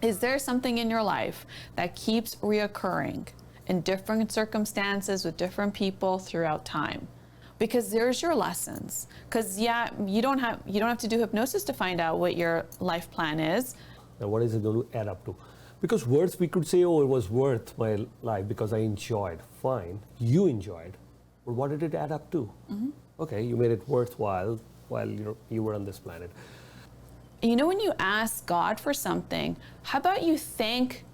Is there something in your life that keeps reoccurring in different circumstances with different people throughout time? Because there's your lessons. Because yeah, you don't have to do hypnosis to find out what your life plan is. Now, what is it going to add up to? Because words, we could say, oh, it was worth my life because I enjoyed. Fine, you enjoyed. But what did it add up to? Mm-hmm. Okay, you made it worthwhile while you were on this planet. You know, when you ask God for something, how about you thank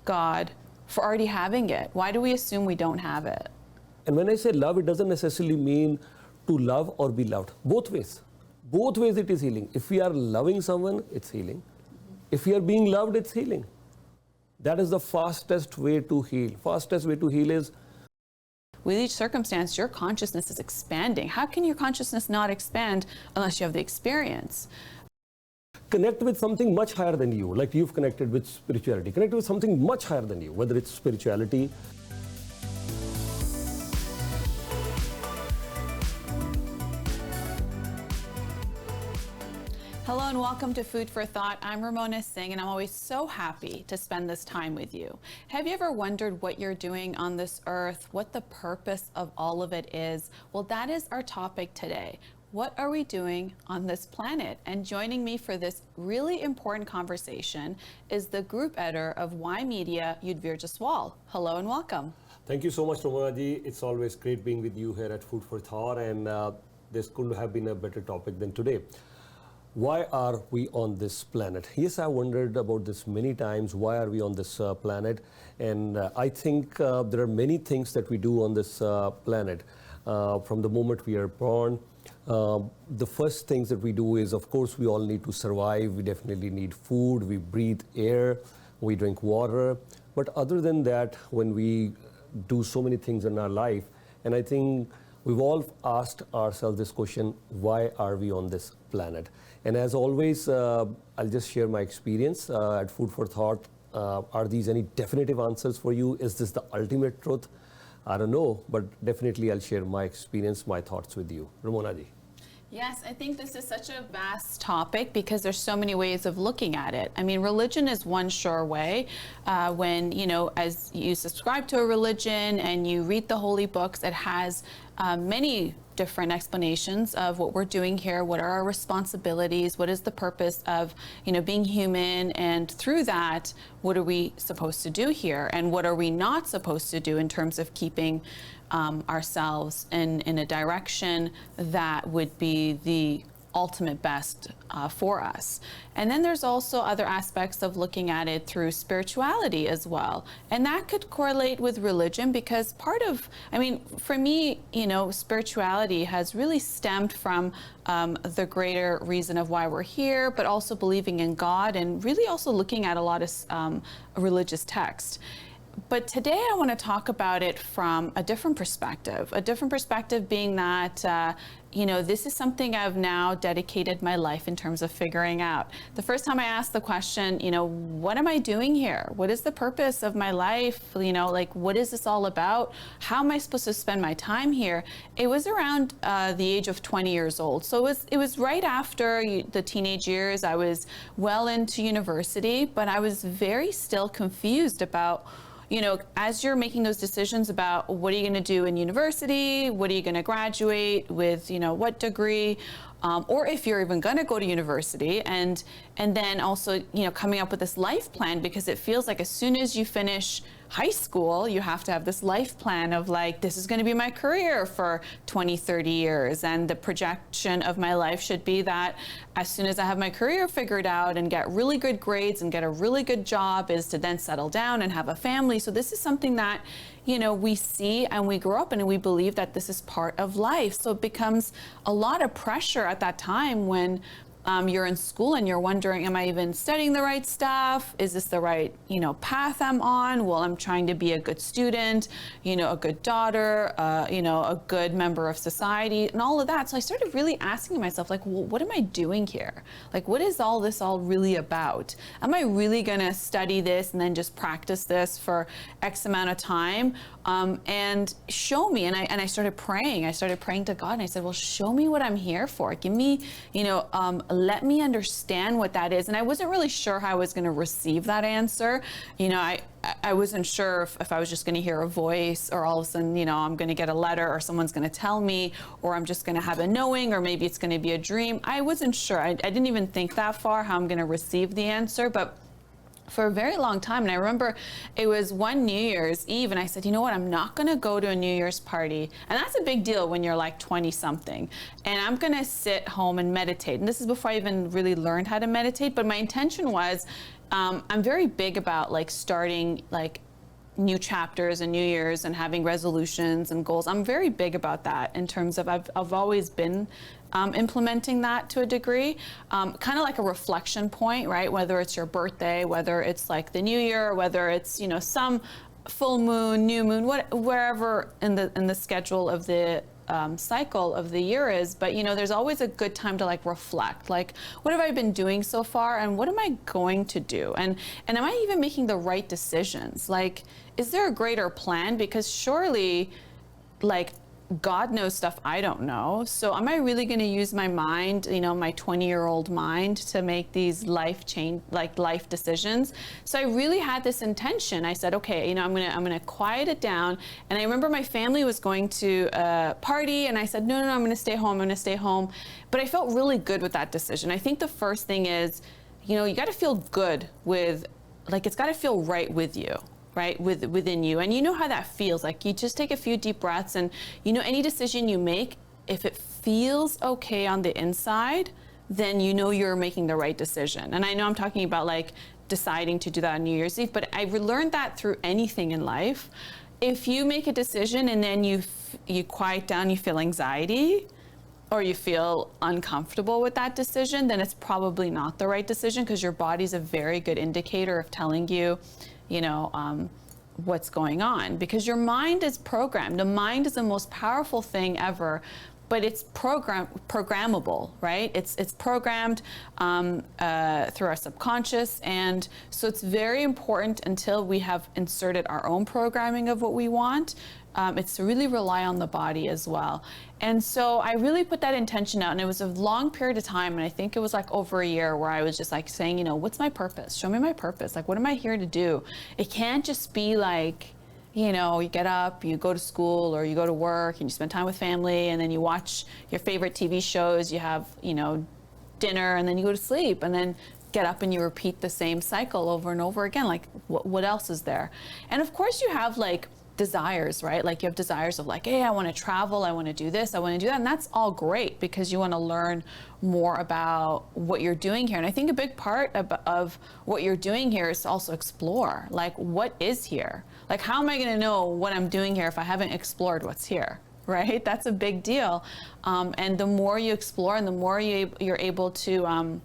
God for already having it? Why do we assume we don't have it? And when I say love, it doesn't necessarily mean to love or be loved. Both ways. Both ways it is healing. If we are loving someone, it's healing. If we are being loved, it's healing. That is the fastest way to heal. Fastest way to heal is... With each circumstance, your consciousness is expanding. How can your consciousness not expand unless you have the experience? Connect with something much higher than you, like you've connected with spirituality. Connect with something much higher than you, whether it's spirituality. Hello and welcome to Food for Thought. I'm Ramona Singh and I'm always so happy to spend this time with you. Have you ever wondered what you're doing on this earth, what the purpose of all of it is? Well, that is our topic today. What are we doing on this planet? And joining me for this really important conversation is the group editor of Y Media, Yudhvir Jaswal. Hello and welcome. Thank you so much, Ramona ji. It's always great being with you here at Food for Thought, and this couldn't have been a better topic than today. Why are we on this planet? Yes, I wondered about this many times. Why are we on this planet? And I think there are many things that we do on this planet. From the moment we are born, the first things that we do is, of course, we all need to survive. We definitely need food. We breathe air. We drink water. But other than that, when we do so many things in our life, and I think we've all asked ourselves this question, why are we on this planet? And as always, I'll just share my experience at Food for Thought. Are these any definitive answers for you? Is this the ultimate truth? I don't know, but definitely I'll share my experience, my thoughts with you. Ramona ji. Yes, I think this is such a vast topic because there's so many ways of looking at it. I mean, religion is one sure way. When, as you subscribe to a religion and you read the holy books, it has many different explanations of what we're doing here, what are our responsibilities, what is the purpose of, being human, and through that, what are we supposed to do here, and what are we not supposed to do in terms of keeping ourselves in a direction that would be the ultimate best for us. And then there's also other aspects of looking at it through spirituality as well. And that could correlate with religion because for me, spirituality has really stemmed from the greater reason of why we're here, but also believing in God and really also looking at a lot of religious text. But today I want to talk about it from a different perspective being that, this is something I've now dedicated my life in terms of figuring out. The first time I asked the question, what am I doing here? What is the purpose of my life? What is this all about? How am I supposed to spend my time here? It was around the age of 20 years old. So it was right after the teenage years. I was well into university, but I was very still confused about as you're making those decisions about what are you going to do in university, what are you going to graduate with, what degree, or if you're even going to go to university, and then also, coming up with this life plan, because it feels like as soon as you finish high school, you have to have this life plan of this is going to be my career for 20, 30 years. And the projection of my life should be that as soon as I have my career figured out and get really good grades and get a really good job is to then settle down and have a family. So this is something that, we see and we grow up in and we believe that this is part of life. So it becomes a lot of pressure at that time when you're in school and you're wondering, am I even studying the right stuff? Is this the right, path I'm on? Well, I'm trying to be a good student, a good daughter, a good member of society and all of that. So I started really asking myself, well, what am I doing here? What is all this really about? Am I really gonna study this and then just practice this for X amount of time? And show me. And I started praying. I started praying to God and I said, well, show me what I'm here for. Give me, let me understand what that is. And I wasn't really sure how I was going to receive that answer. You know, I wasn't sure if I was just going to hear a voice, or all of a sudden, you know, I'm going to get a letter, or someone's going to tell me, or I'm just going to have a knowing, or maybe it's going to be a dream. I wasn't sure. I didn't even think that far how I'm going to receive the answer. But for a very long time, and I remember it was one New Year's Eve, and I said, you know what, I'm not gonna go to a New Year's party. And that's a big deal when you're like 20 something. And I'm gonna sit home and meditate. And this is before I even really learned how to meditate, but my intention was, I'm very big about like starting like new chapters and New Year's and having resolutions and goals. I'm very big about that in terms of I've always been implementing that to a degree, kind of like a reflection point, right? Whether it's your birthday, whether it's like the new year, whether it's, you know, some full moon, new moon, wherever in the schedule of the cycle of the year is. But you know, there's always a good time to like reflect, like what have I been doing so far, and what am I going to do, and am I even making the right decisions? Like, is there a greater plan? Because surely, like, God knows stuff I don't know. So am I really going to use my mind, you know, my 20-year-old mind, to make these life decisions? So I really had this intention. I said, okay, you know, I'm gonna quiet it down. And I remember my family was going to a party, and I said, no, I'm going to stay home. I'm going to stay home. But I felt really good with that decision. I think the first thing is, you know, you got to feel good with, like, it's got to feel right with you. Right, within you. And you know how that feels. Like, you just take a few deep breaths, and you know, any decision you make, if it feels okay on the inside, then you know you're making the right decision. And I know I'm talking about like deciding to do that on New Year's Eve, but I've learned that through anything in life. If you make a decision and then you quiet down, you feel anxiety, or you feel uncomfortable with that decision, then it's probably not the right decision, because your body's a very good indicator of telling you, you know, what's going on, because your mind is programmed. The mind is the most powerful thing ever, but it's programmable, right? It's programmed through our subconscious, and so it's very important, until we have inserted our own programming of what we want. It's to really rely on the body as well. And so I really put that intention out, and it was a long period of time, and I think it was like over a year, where I was just like saying, you know, what's my purpose? Show me my purpose. Like, what am I here to do? It can't just be like, you know, you get up, you go to school, or you go to work, and you spend time with family, and then you watch your favorite TV shows, you have, you know, dinner, and then you go to sleep, and then get up and you repeat the same cycle over and over again. Like, what else is there? And of course you have like desires, right? Like, you have desires of like, hey, I want to travel, I want to do this, I want to do that. And that's all great, because you want to learn more about what you're doing here. And I think a big part of what you're doing here is to also explore, like, what is here? Like, how am I going to know what I'm doing here if I haven't explored what's here? Right? That's a big deal. And the more you explore, and the more you're able to,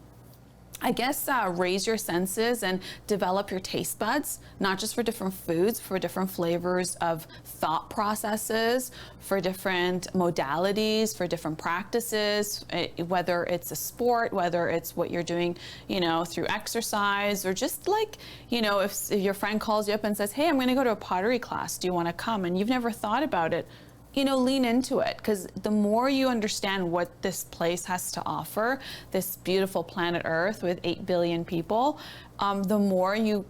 I guess, raise your senses and develop your taste buds, not just for different foods, for different flavors of thought processes, for different modalities, for different practices, whether it's a sport, whether it's what you're doing, you know, through exercise, or just like, you know, if your friend calls you up and says, hey, I'm going to go to a pottery class, do you want to come? And you've never thought about it. You know, lean into it, because the more you understand what this place has to offer, this beautiful planet Earth with 8 billion people, the more you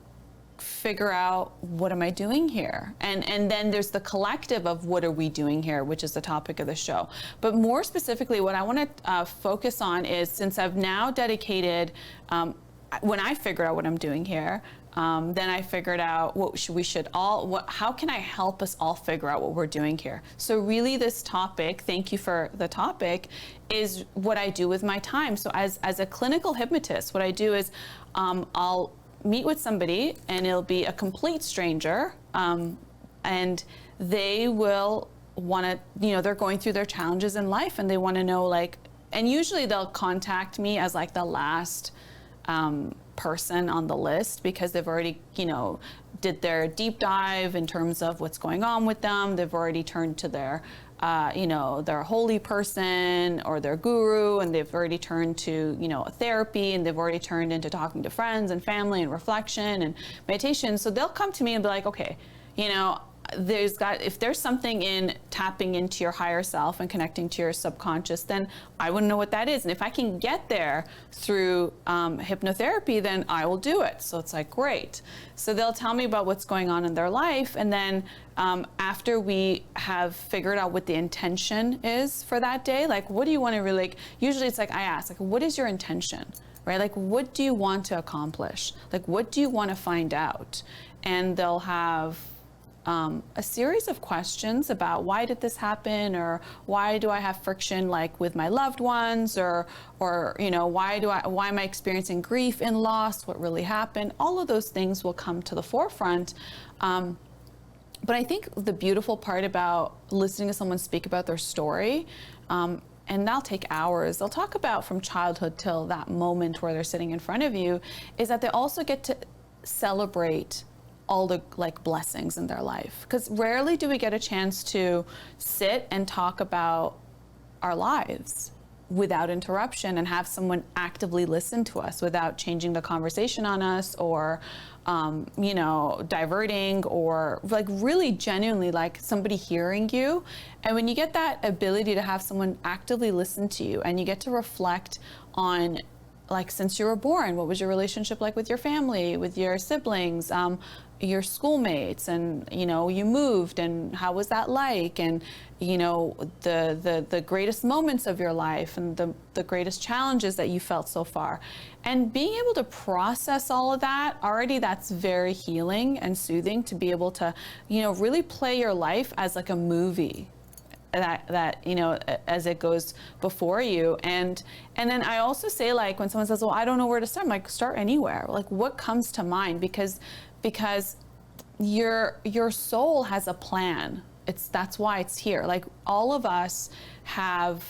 figure out, what am I doing here? And then there's the collective of what are we doing here, which is the topic of the show. But more specifically, what I want to focus on is, since I've now dedicated, when I figure out what I'm doing here, then I figured out how can I help us all figure out what we're doing here? So really, this topic, thank you for the topic, is what I do with my time. So as a clinical hypnotist, what I do is, I'll meet with somebody, and it'll be a complete stranger, and they will want to, you know, they're going through their challenges in life, and they want to know, like, and usually they'll contact me as like the last person on the list, because they've already, you know, did their deep dive in terms of what's going on with them. They've already turned to their, you know, their holy person or their guru, and they've already turned to, you know, therapy, and they've already turned into talking to friends and family and reflection and meditation. So they'll come to me and be like, okay, you know, if there's something in tapping into your higher self and connecting to your subconscious, then I wouldn't know what that is. And if I can get there through hypnotherapy, then I will do it. So it's like, great. So they'll tell me about what's going on in their life. And then after we have figured out what the intention is for that day, like, what do you want to really, like, usually it's like, I ask, like, what is your intention? Right? Like, what do you want to accomplish? Like, what do you want to find out? And they'll have a series of questions about why did this happen, or why do I have friction like with my loved ones, or you know, why am I experiencing grief and loss? What really happened? All of those things will come to the forefront. But I think the beautiful part about listening to someone speak about their story, and that'll take hours, they'll talk about from childhood till that moment where they're sitting in front of you, is that they also get to celebrate all the like blessings in their life. Because rarely do we get a chance to sit and talk about our lives without interruption and have someone actively listen to us without changing the conversation on us, or you know, diverting, or like really genuinely like somebody hearing you. And when you get that ability to have someone actively listen to you, and you get to reflect on, like, since you were born, what was your relationship like with your family, with your siblings, your schoolmates, and, you know, you moved, and how was that like, and, you know, the greatest moments of your life, and the greatest challenges that you felt so far. And being able to process all of that, already that's very healing and soothing, to be able to, you know, really play your life as like a movie. That you know, as it goes before you. And then I also say, like, when someone says, well, I don't know where to start, I'm like, start anywhere. Like, what comes to mind? Because your soul has a plan. That's why it's here. Like, all of us have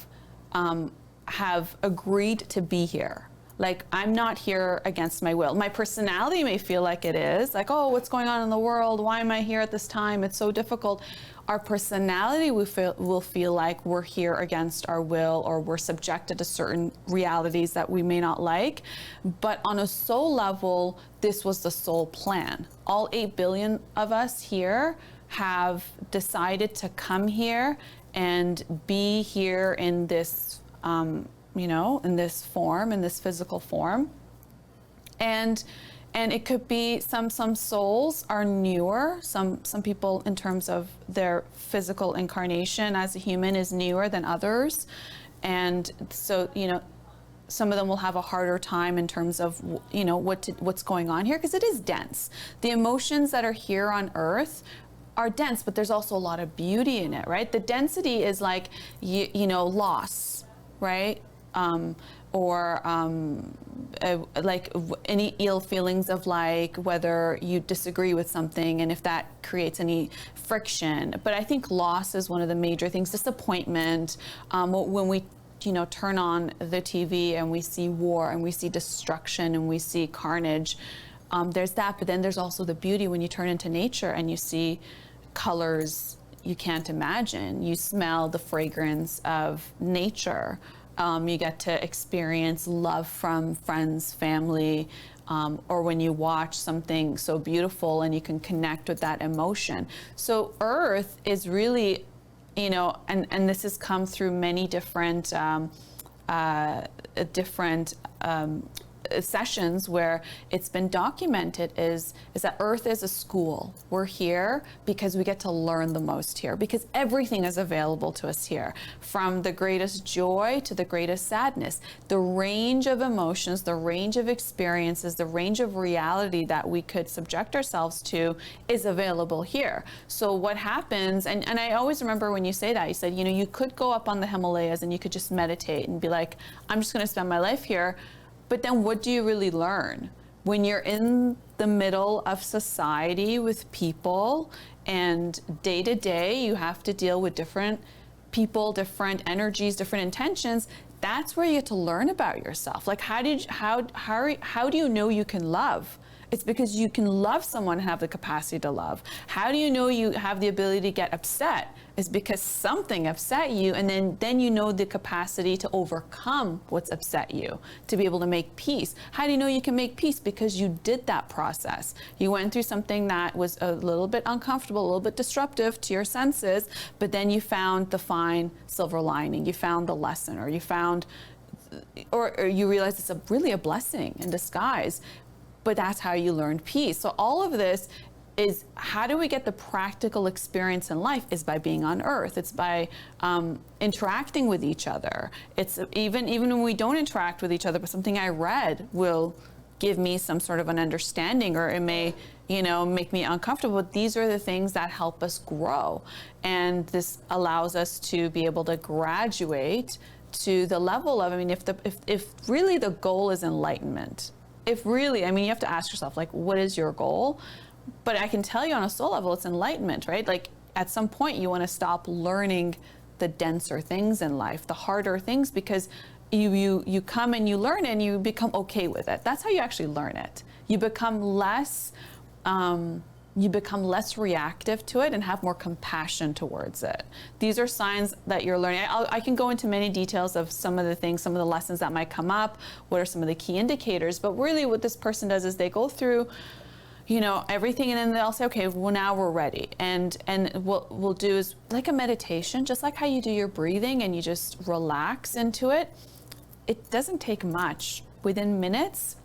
agreed to be here. Like, I'm not here against my will. My personality may feel like it is, like, oh, what's going on in the world? Why am I here at this time? It's so difficult. Our personality will feel like we're here against our will, or we're subjected to certain realities that we may not like. But on a soul level, this was the soul plan. All 8 billion of us here have decided to come here and be here in this, you know, in this form, in this physical form. And it could be some souls are newer. Some people, in terms of their physical incarnation as a human, is newer than others. And so, you know, some of them will have a harder time in terms of, you know, what's going on here, because it is dense. The emotions that are here on Earth are dense, but there's also a lot of beauty in it, right? The density is like, you know, loss, right? Like any ill feelings of, like, whether you disagree with something and if that creates any friction. But I think loss is one of the major things. Disappointment, when we, you know, turn on the TV and we see war and we see destruction and we see carnage, there's that. But then there's also the beauty when you turn into nature and you see colors you can't imagine. You smell the fragrance of nature. You get to experience love from friends, family, or when you watch something so beautiful and you can connect with that emotion. So Earth is really, you know, and this has come through many different sessions where it's been documented, is that Earth is a school. We're here because we get to learn the most here, because everything is available to us here, from the greatest joy to the greatest sadness. The range of emotions, the range of experiences, the range of reality that we could subject ourselves to is available here. So what happens, and I always remember when you say that, you said, you know, you could go up on the Himalayas and you could just meditate and be like, I'm just going to spend my life here. But then what do you really learn? When you're in the middle of society with people, and day to day you have to deal with different people, different energies, different intentions, that's where you get to learn about yourself. Like, how do you know you can love It's because you can love someone and have the capacity to love. How do you know you have the ability to get upset? It's because something upset you, and then you know the capacity to overcome what's upset you, to be able to make peace. How do you know you can make peace? Because you did that process. You went through something that was a little bit uncomfortable, a little bit disruptive to your senses, but then you found the fine silver lining. You found the lesson, or you found, or you realize it's really a blessing in disguise. But that's how you learn peace. So all of this is, how do we get the practical experience in life, is by being on earth. It's by interacting with each other. It's even when we don't interact with each other, but something I read will give me some sort of an understanding, or it may, make me uncomfortable. But these are the things that help us grow. And this allows us to be able to graduate to the level of, if really the goal is enlightenment, if really, you have to ask yourself, like, what is your goal? But I can tell you on a soul level, it's enlightenment, right? Like, at some point you want to stop learning the denser things in life, the harder things, because you come and you learn and you become okay with it. That's how you actually learn it. You become less reactive to it and have more compassion towards it. These are signs that you're learning. I can go into many details of some of the things, some of the lessons that might come up, what are some of the key indicators, but really what this person does is they go through, everything, and then they'll say, okay, well, now we're ready. And what we'll do is like a meditation, just like how you do your breathing and you just relax into it. It doesn't take much. Within minutes,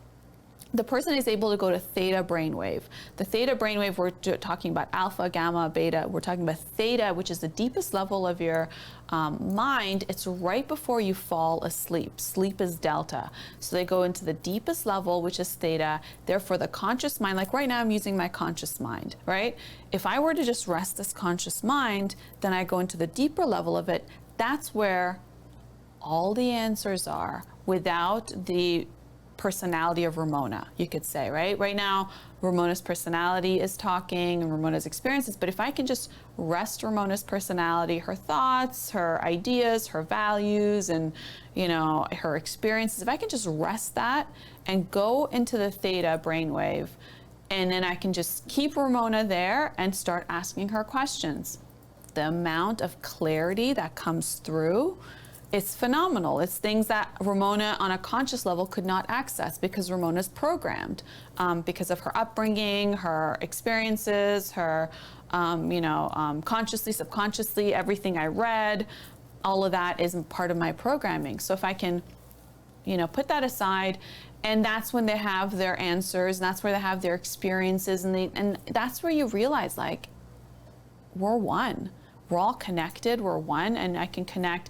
the person is able to go to theta brainwave. The theta brainwave, we're talking about alpha, gamma, beta. We're talking about theta, which is the deepest level of your mind. It's right before you fall asleep. Sleep is delta. So they go into the deepest level, which is theta. Therefore, the conscious mind, like right now I'm using my conscious mind, right? If I were to just rest this conscious mind, then I go into the deeper level of it. That's where all the answers are, without the personality of Ramona, you could say, right? Right now, Ramona's personality is talking and Ramona's experiences, but if I can just rest Ramona's personality, her thoughts, her ideas, her values, and, her experiences, if I can just rest that and go into the theta brainwave, and then I can just keep Ramona there and start asking her questions. The amount of clarity that comes through, it's phenomenal. It's things that Ramona on a conscious level could not access, because Ramona's programmed because of her upbringing, her experiences, her, consciously, subconsciously, everything I read, all of that is part of my programming. So if I can, put that aside, and that's when they have their answers, and that's where they have their experiences, and that's where you realize, like, we're one. We're all connected, we're one, and I can connect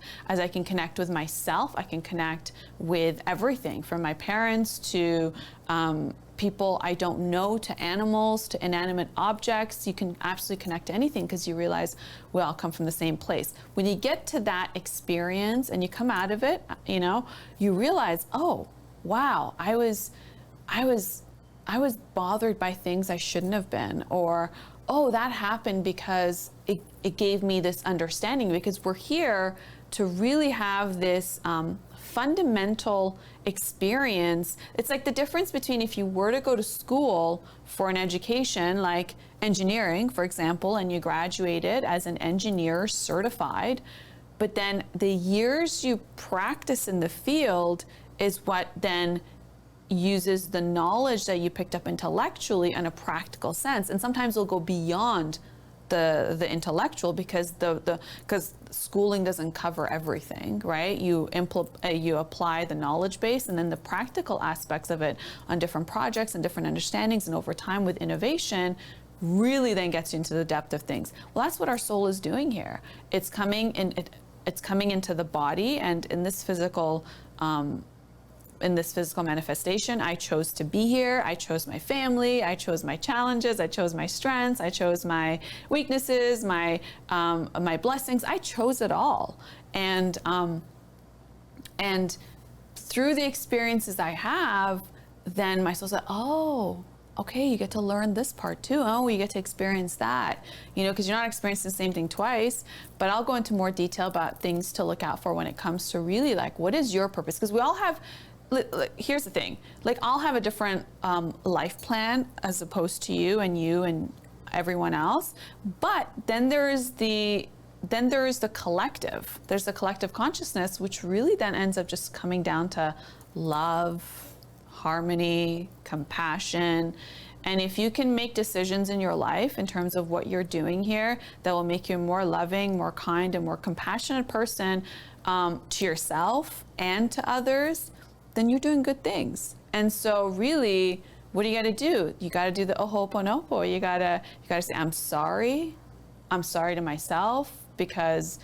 with myself, I can connect with everything, from my parents to people I don't know, to animals, to inanimate objects. You can absolutely connect to anything, because you realize we all come from the same place. When you get to that experience and you come out of it, you realize, oh, wow, I was bothered by things I shouldn't have been, or, oh, that happened because it gave me this understanding, because we're here to really have this fundamental experience. It's like the difference between if you were to go to school for an education, like engineering, for example, and you graduated as an engineer certified, but then the years you practice in the field is what then uses the knowledge that you picked up intellectually in a practical sense. And sometimes it'll go beyond the intellectual, because because schooling doesn't cover everything, right? You apply the knowledge base, and then the practical aspects of it on different projects and different understandings, and over time with innovation, really then gets you into the depth of things. Well, that's what our soul is doing here. It's coming into the body, and in this physical manifestation, I chose to be here. I chose my family. I chose my challenges. I chose my strengths. I chose my weaknesses, my blessings. I chose it all. And through the experiences I have, then my soul said, oh, okay, you get to learn this part too. Oh, you get to experience that, because you're not experiencing the same thing twice. But I'll go into more detail about things to look out for when it comes to really, like, what is your purpose? Because we all have here's the thing. Like, I'll have a different life plan as opposed to you and everyone else. But then there is the collective. There's the collective consciousness, which really then ends up just coming down to love, harmony, compassion. And if you can make decisions in your life in terms of what you're doing here that will make you a more loving, more kind, and more compassionate person to yourself and to others, then you're doing good things. And so really, what do you got to do? You got to do the Ho'oponopono. You gotta say, I'm sorry to myself because,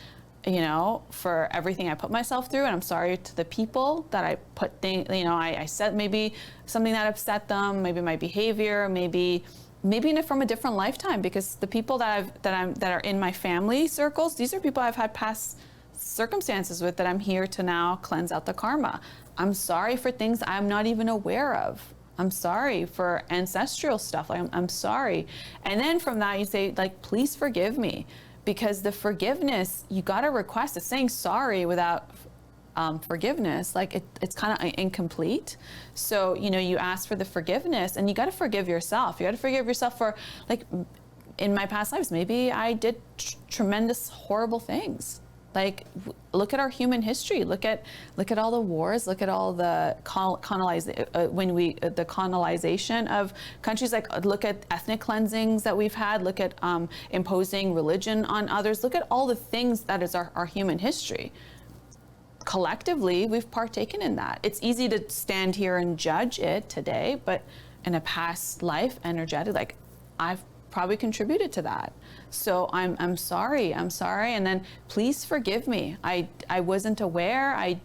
for everything I put myself through, and I'm sorry to the people that I put things, I said maybe something that upset them, maybe my behavior, maybe from a different lifetime, because the people that are in my family circles, these are people I've had past circumstances with that I'm here to now cleanse out the karma. I'm sorry for things I'm not even aware of. I'm sorry for ancestral stuff. I'm sorry. And then from that, you say, like, please forgive me. Because the forgiveness, you got to request it. Saying sorry without forgiveness, like it's kind of incomplete. So, you ask for the forgiveness, and you got to forgive yourself. You got to forgive yourself for, like, in my past lives, maybe I did tremendous, horrible things. Like, look at our human history. Look at all the wars. Look at all the the colonization of countries. Like, look at ethnic cleansings that we've had. Look at imposing religion on others. Look at all the things that is our human history. Collectively, we've partaken in that. It's easy to stand here and judge it today, but in a past life, energetic, like, I've probably contributed to that. So I'm sorry, and then please forgive me. I wasn't aware.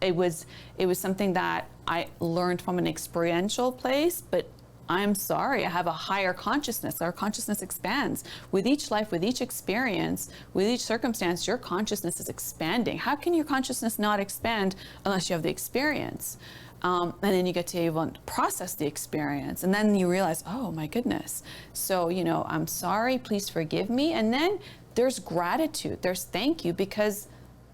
It was something that I learned from an experiential place, but I'm sorry. I have a higher consciousness. Our consciousness expands with each life, with each experience, with each circumstance. Your consciousness is expanding. How can your consciousness not expand unless you have the experience? And then you get to even process the experience. And then you realize, oh my goodness. So, I'm sorry, please forgive me. And then there's gratitude, there's thank you, because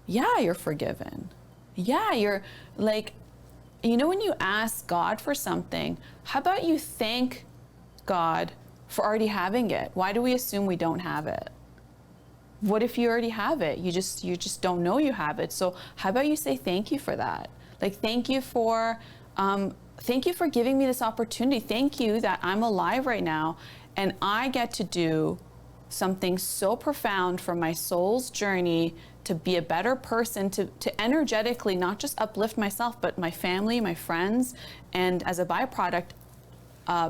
yeah, you're forgiven. Yeah, you're like, when you ask God for something, how about you thank God for already having it? Why do we assume we don't have it? What if you already have it? You just don't know you have it. So how about you say thank you for that? Like, thank you for giving me this opportunity. Thank you that I'm alive right now, and I get to do something so profound for my soul's journey to be a better person, to energetically not just uplift myself, but my family, my friends, and as a byproduct,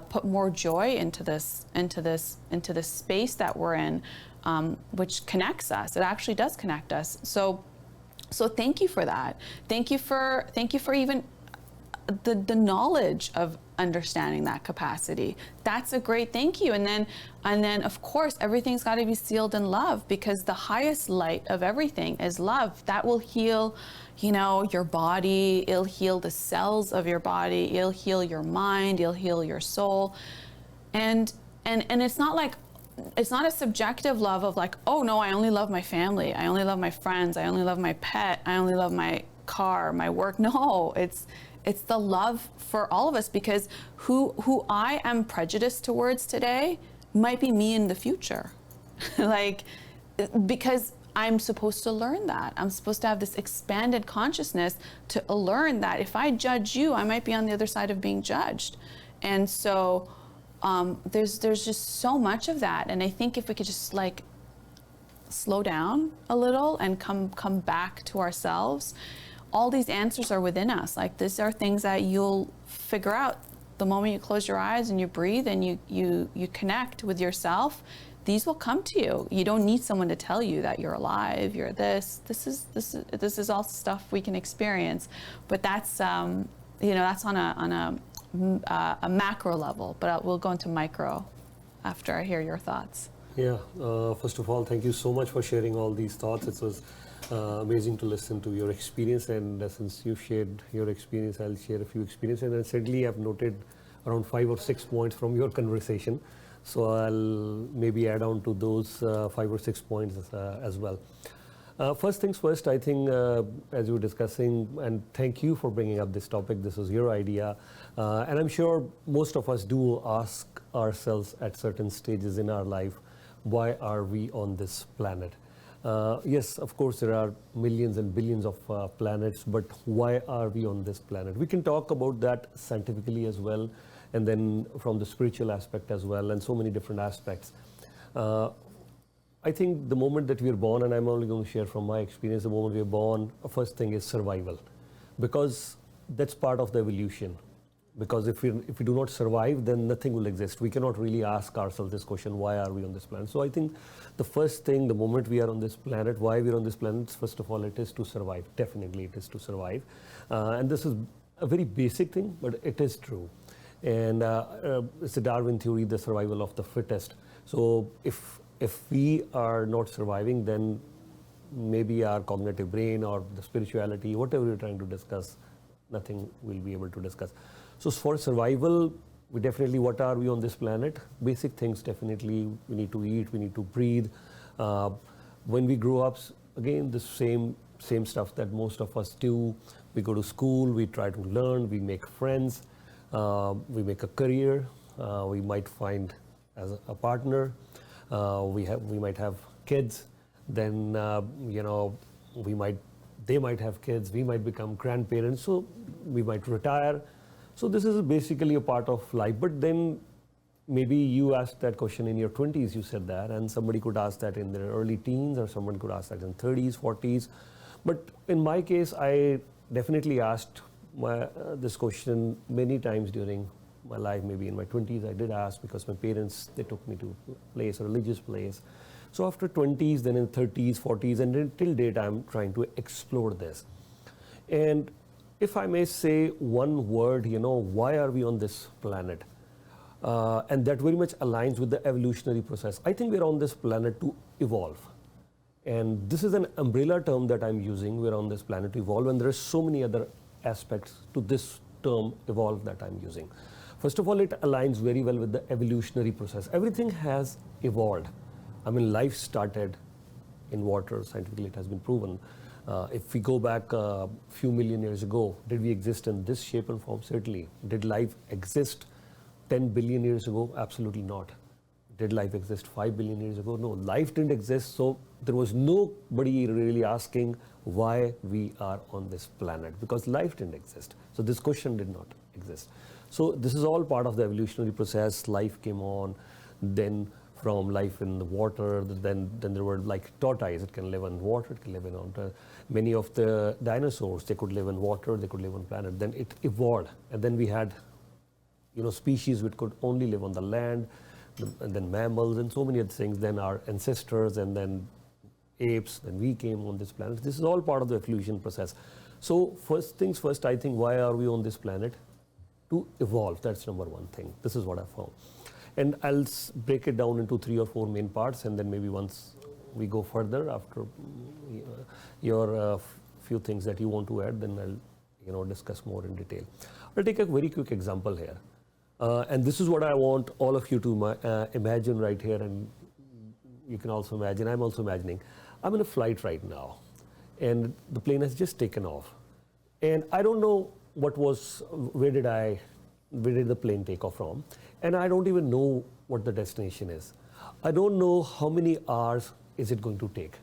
put more joy into this space that we're in, which connects us. It actually does connect us. So thank you for that. Thank you for even the knowledge of understanding that capacity. That's a great thank you. And then of course, everything's got to be sealed in love, because the highest light of everything is love. That will heal, your body. It'll heal the cells of your body. It'll heal your mind. It'll heal your soul. And it's not like, it's not a subjective love of like, oh no, I only love my family, I only love my friends, I only love my pet, I only love my car, my work. No, it's the love for all of us, because who I am prejudiced towards today might be me in the future. Like, because I'm supposed to learn that. I'm supposed to have this expanded consciousness to learn that if I judge you, I might be on the other side of being judged. And so there's just so much of that. And I think if we could just like slow down a little and come back to ourselves, all these answers are within us. Like, these are things that you'll figure out the moment you close your eyes and you breathe and you connect with yourself. These will come to you. You don't need someone to tell you that you're alive, you're this. This is all stuff we can experience. But that's that's on a macro level, but we'll go into micro after I hear your thoughts. Yeah, first of all, thank you so much for sharing all these thoughts. It was amazing to listen to your experience, and since you shared your experience, I'll share a few experiences. And certainly I've noted around 5 or 6 points from your conversation, so I'll maybe add on to those 5 or 6 points as well. First things first, I think, as you were discussing, and thank you for bringing up this topic, this was your idea. And I'm sure most of us do ask ourselves at certain stages in our life, why are we on this planet? Yes, of course, there are millions and billions of planets, but why are we on this planet? We can talk about that scientifically as well, and then from the spiritual aspect as well, and so many different aspects. I think the moment that we are born, and I'm only going to share from my experience, the moment we are born, first thing is survival, because that's part of the evolution. Because if we do not survive, then nothing will exist. We cannot really ask ourselves this question, why are we on this planet? So I think the first thing, the moment we are on this planet, why we're on this planet, first of all, it is to survive. Definitely it is to survive. And this is a very basic thing, but it is true. And it's the Darwin theory, the survival of the fittest. So if we are not surviving, then maybe our cognitive brain or the spirituality, whatever we're trying to discuss, nothing will be able to discuss. So for survival, we definitely, what are we on this planet? Basic things, definitely, we need to eat, we need to breathe. When we grow up, again, the same stuff that most of us do. We go to school, we try to learn, we make friends, we make a career, we might find as a partner, we might have kids, then they might have kids, we might become grandparents, so we might retire. So this is basically a part of life. But then maybe you asked that question in your 20s, you said that, and somebody could ask that in their early teens, or someone could ask that in 30s, 40s. But in my case, I definitely asked this question many times during my life. Maybe in my 20s I did ask, because my parents, they took me to a religious place. So after 20s, then in 30s, 40s, and then till date, I'm trying to explore this. And if I may say one word, why are we on this planet? And that very much aligns with the evolutionary process. I think we're on this planet to evolve. And this is an umbrella term that I'm using. We're on this planet to evolve, and there are so many other aspects to this term evolve that I'm using. First of all, it aligns very well with the evolutionary process. Everything has evolved. I mean, life started in water. Scientifically, it has been proven. If we go back a few million years ago, did we exist in this shape and form? Certainly. Did life exist 10 billion years ago? Absolutely not. Did life exist 5 billion years ago? No, life didn't exist. So there was nobody really asking why we are on this planet, because life didn't exist. So this question did not exist. So this is all part of the evolutionary process. Life came on, then from life in the water, then there were like tortoise, it can live in water, it can live in water. Many of the dinosaurs, they could live in water, they could live on planet. Then it evolved, and then we had species which could only live on the land, and then mammals and so many other things, then our ancestors, and then apes, then we came on this planet. This is all part of the evolution process. So first things first, I think, why are we on this planet? To evolve. That's number one thing. This is what I found. And I'll break it down into 3 or 4 main parts, and then maybe once we go further after your few things that you want to add, then I'll discuss more in detail. I'll take a very quick example here. And this is what I want all of you to imagine right here, and you can also imagine, I'm also imagining. I'm in a flight right now, and the plane has just taken off. And I don't know where did the plane take off from? And I don't even know what the destination is. I don't know how many hours is it going to take.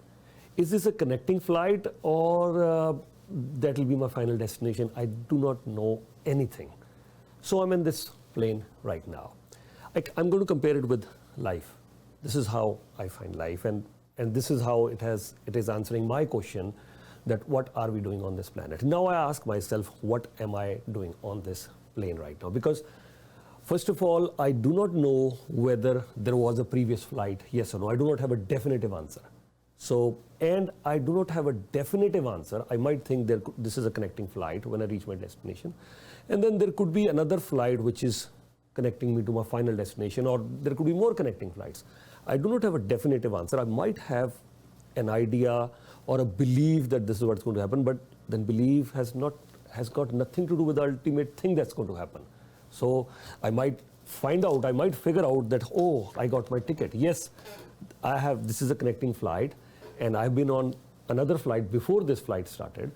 Is this a connecting flight, or that will be my final destination? I do not know anything. So I'm in this plane right now. I'm going to compare it with life. This is how I find life, and this is how it is answering my question, that what are we doing on this planet? Now I ask myself, what am I doing on this plane right now? Because first of all, I do not know whether there was a previous flight, yes or no. I do not have a definitive answer. So, and I do not have a definitive answer. I might think this is a connecting flight when I reach my destination. And then there could be another flight which is connecting me to my final destination, or there could be more connecting flights. I do not have a definitive answer. I might have an idea or a belief that this is what's going to happen, but then belief has got nothing to do with the ultimate thing that's going to happen. So I might figure out that, oh, I got my ticket. Yes, this is a connecting flight, and I've been on another flight before this flight started,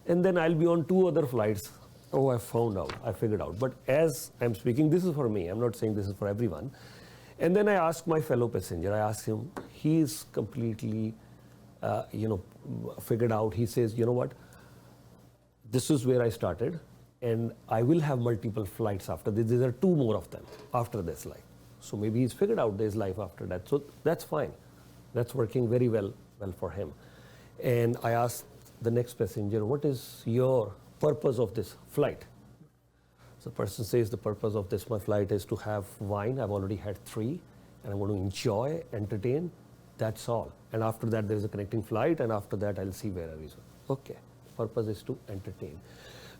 and then I'll be on 2 other flights. Oh, I figured out. But as I'm speaking, this is for me. I'm not saying this is for everyone. And then I asked my fellow passenger, I asked him, he's completely, figured out. He says, you know what, this is where I started, and I will have multiple flights after this. There are 2 more of them after this life. So maybe he's figured out there's life after that. So that's fine. That's working very well for him. And I asked the next passenger, what is your purpose of this flight? So the person says, the purpose of my flight is to have wine. I've already had 3, and I want to enjoy, entertain. That's all. And after that, there is a connecting flight, and after that, I'll see where I reach. Okay, purpose is to entertain.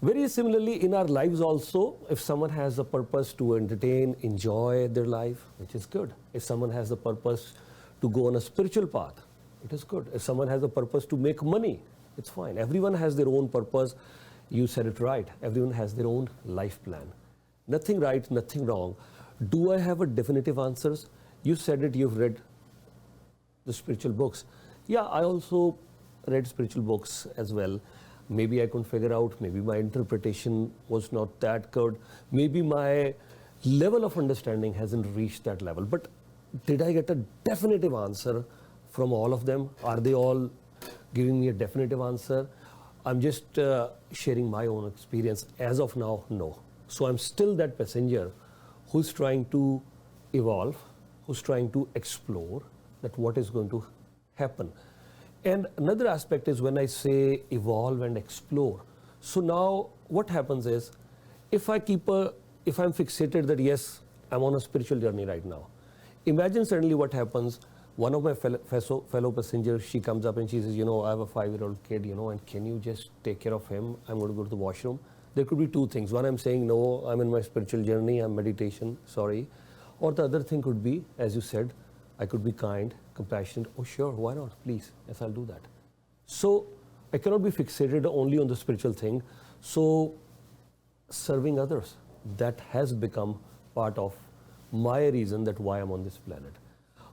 Very similarly, in our lives also, if someone has a purpose to entertain, enjoy their life, which is good. If someone has the purpose to go on a spiritual path, it is good. If someone has a purpose to make money, it's fine. Everyone has their own purpose. You said it right. Everyone has their own life plan. Nothing right, nothing wrong. Do I have a definitive answers? You said it, you've read the spiritual books. Yeah, I also read spiritual books as well. Maybe I couldn't figure out, maybe my interpretation was not that good. Maybe my level of understanding hasn't reached that level. But did I get a definitive answer from all of them? Are they all giving me a definitive answer? I'm just sharing my own experience. As of now, no. So I'm still that passenger who's trying to evolve, who's trying to explore that what is going to happen. And another aspect is when I say evolve and explore. So now what happens is, if I'm fixated that yes, I'm on a spiritual journey right now. Imagine suddenly what happens. One of my fellow passengers, she comes up and she says, I have a 5-year-old kid, and can you just take care of him? I'm going to go to the washroom. There could be 2 things. One, I'm saying, no, I'm in my spiritual journey, I'm meditation, sorry. Or the other thing could be, as you said, I could be kind, compassionate. Oh, sure, why not? Please, yes, I'll do that. So I cannot be fixated only on the spiritual thing. So serving others, that has become part of my reason that why I'm on this planet.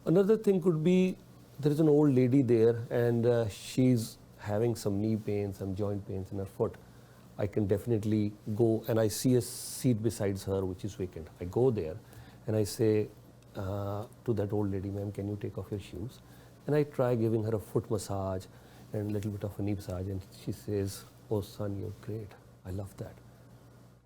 Another thing could be, there is an old lady there and she's having some knee pain, some joint pains in her foot. I can definitely go and I see a seat beside her which is vacant. I go there and I say to that old lady, ma'am, can you take off your shoes? And I try giving her a foot massage and a little bit of a knee massage, and she says, oh son, you're great. I love that.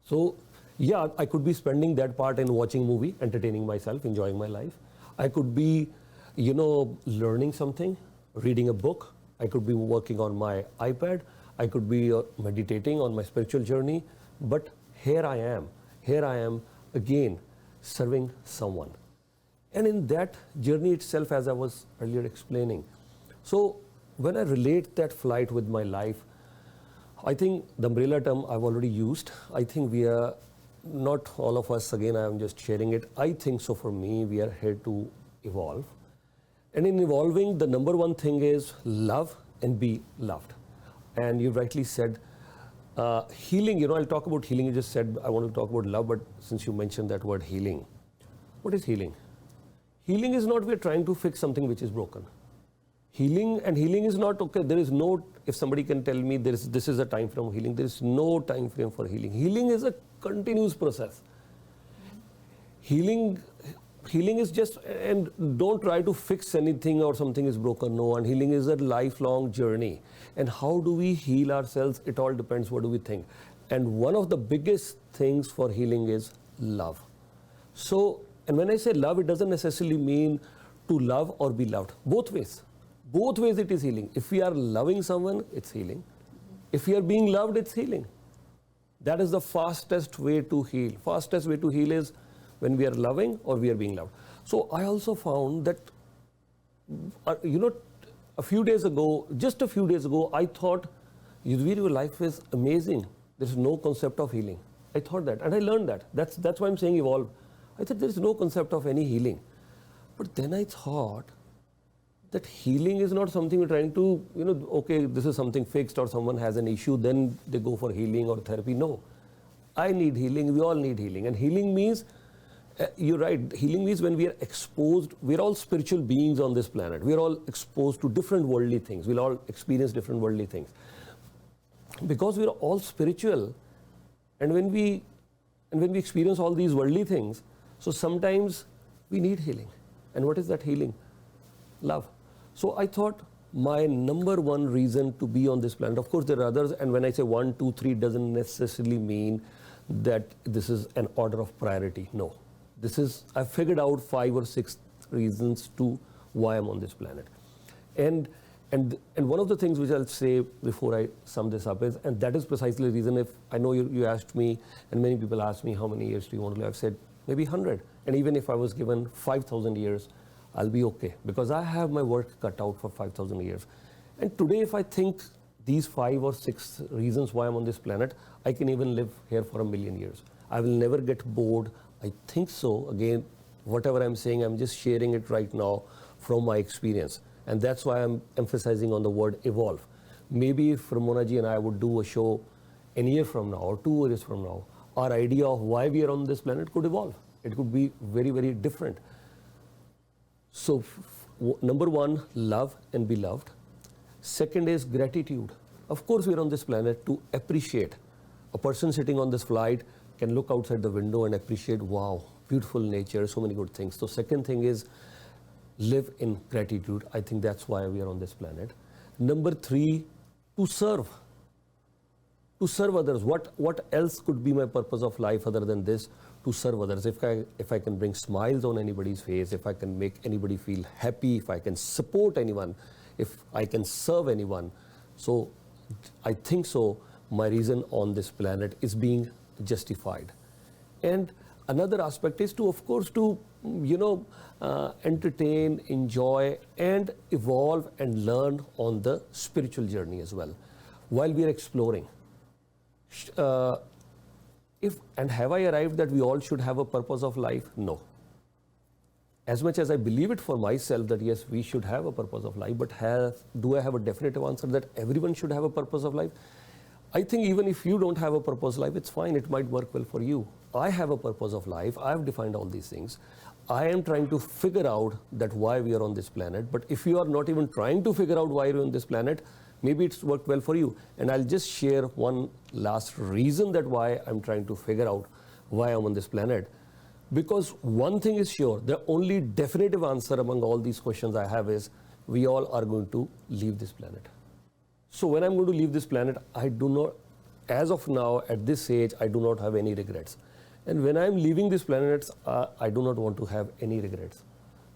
So yeah, I could be spending that part in watching movie, entertaining myself, enjoying my life. I could be, learning something, reading a book. I could be working on my iPad. I could be meditating on my spiritual journey. But here I am again, serving someone. And in that journey itself, as I was earlier explaining, so when I relate that flight with my life, I think the umbrella term I've already used. I think we are, not all of us, again, I'm just sharing it. I think so for me, we are here to evolve. And in evolving, the number one thing is love and be loved. And you rightly said, healing, I'll talk about healing. You just said, I want to talk about love, but since you mentioned that word healing, what is healing? Healing is not we're trying to fix something which is broken. Healing is not, okay, there is no, if somebody can tell me this is a time frame of healing, there is no time frame for healing. Healing is a continuous process. Healing is just, and don't try to fix anything or something is broken, no, and healing is a lifelong journey. And how do we heal ourselves? It all depends what do we think. And one of the biggest things for healing is love. So, and when I say love, it doesn't necessarily mean to love or be loved. Both ways. Both ways it is healing. If we are loving someone, it's healing. If we are being loved, it's healing. That is the fastest way to heal. Fastest way to heal is when we are loving or we are being loved. So I also found that, a few days ago, I thought, Yudhvir, your life is amazing. There's no concept of healing. I thought that, and I learned that. That's why I'm saying evolve. I thought there's no concept of any healing. But then I thought that healing is not something we're trying to, okay, this is something fixed or someone has an issue, then they go for healing or therapy. No, I need healing. We all need healing. And healing means You're right. Healing means when we are exposed, we're all spiritual beings on this planet. We're all exposed to different worldly things. We'll all experience different worldly things. Because we're all spiritual, and when we experience all these worldly things, so sometimes we need healing. And what is that healing? Love. So I thought my number one reason to be on this planet, of course there are others, and when I say 1, 2, 3, doesn't necessarily mean that this is an order of priority. No. I figured out 5 or 6 reasons to why I'm on this planet. And one of the things which I'll say before I sum this up is, and that is precisely the reason, if I know you asked me, and many people asked me how many years do you want to live, I've said maybe 100. And even if I was given 5,000 years, I'll be okay, because I have my work cut out for 5,000 years. And today, if I think these 5 or 6 reasons why I'm on this planet, I can even live here for 1,000,000 years. I will never get bored. I think so. Again, whatever I'm saying, I'm just sharing it right now from my experience. And that's why I'm emphasizing on the word evolve. Maybe if Ramona ji and I would do a show a year from now or 2 years from now, our idea of why we are on this planet could evolve. It could be very, very different. So number 1, love and be loved. Second is gratitude. Of course, we're on this planet to appreciate. A person sitting on this flight can look outside the window and appreciate, wow, beautiful nature, so many good things. So second thing is live in gratitude. I think that's why we are on this planet. Number 3, to serve. To serve others. What else could be my purpose of life other than this? To serve others. If I can bring smiles on anybody's face, if I can make anybody feel happy, if I can support anyone, if I can serve anyone. So I think so my reason on this planet is being justified. And another aspect is to, of course, to entertain, enjoy, and evolve and learn on the spiritual journey as well, while we are exploring. Have I arrived that we all should have a purpose of life? No. As much as I believe it for myself that yes, we should have a purpose of life, but do I have a definitive answer that everyone should have a purpose of life? I think even if you don't have a purpose of life, it's fine. It might work well for you. I have a purpose of life. I've defined all these things. I am trying to figure out that why we are on this planet. But if you are not even trying to figure out why you're on this planet, maybe it's worked well for you. And I'll just share one last reason that why I'm trying to figure out why I'm on this planet. Because one thing is sure, the only definitive answer among all these questions I have is we all are going to leave this planet. So when I'm going to leave this planet, I do not, as of now, at this age, I do not have any regrets. And when I'm leaving this planet, I do not want to have any regrets.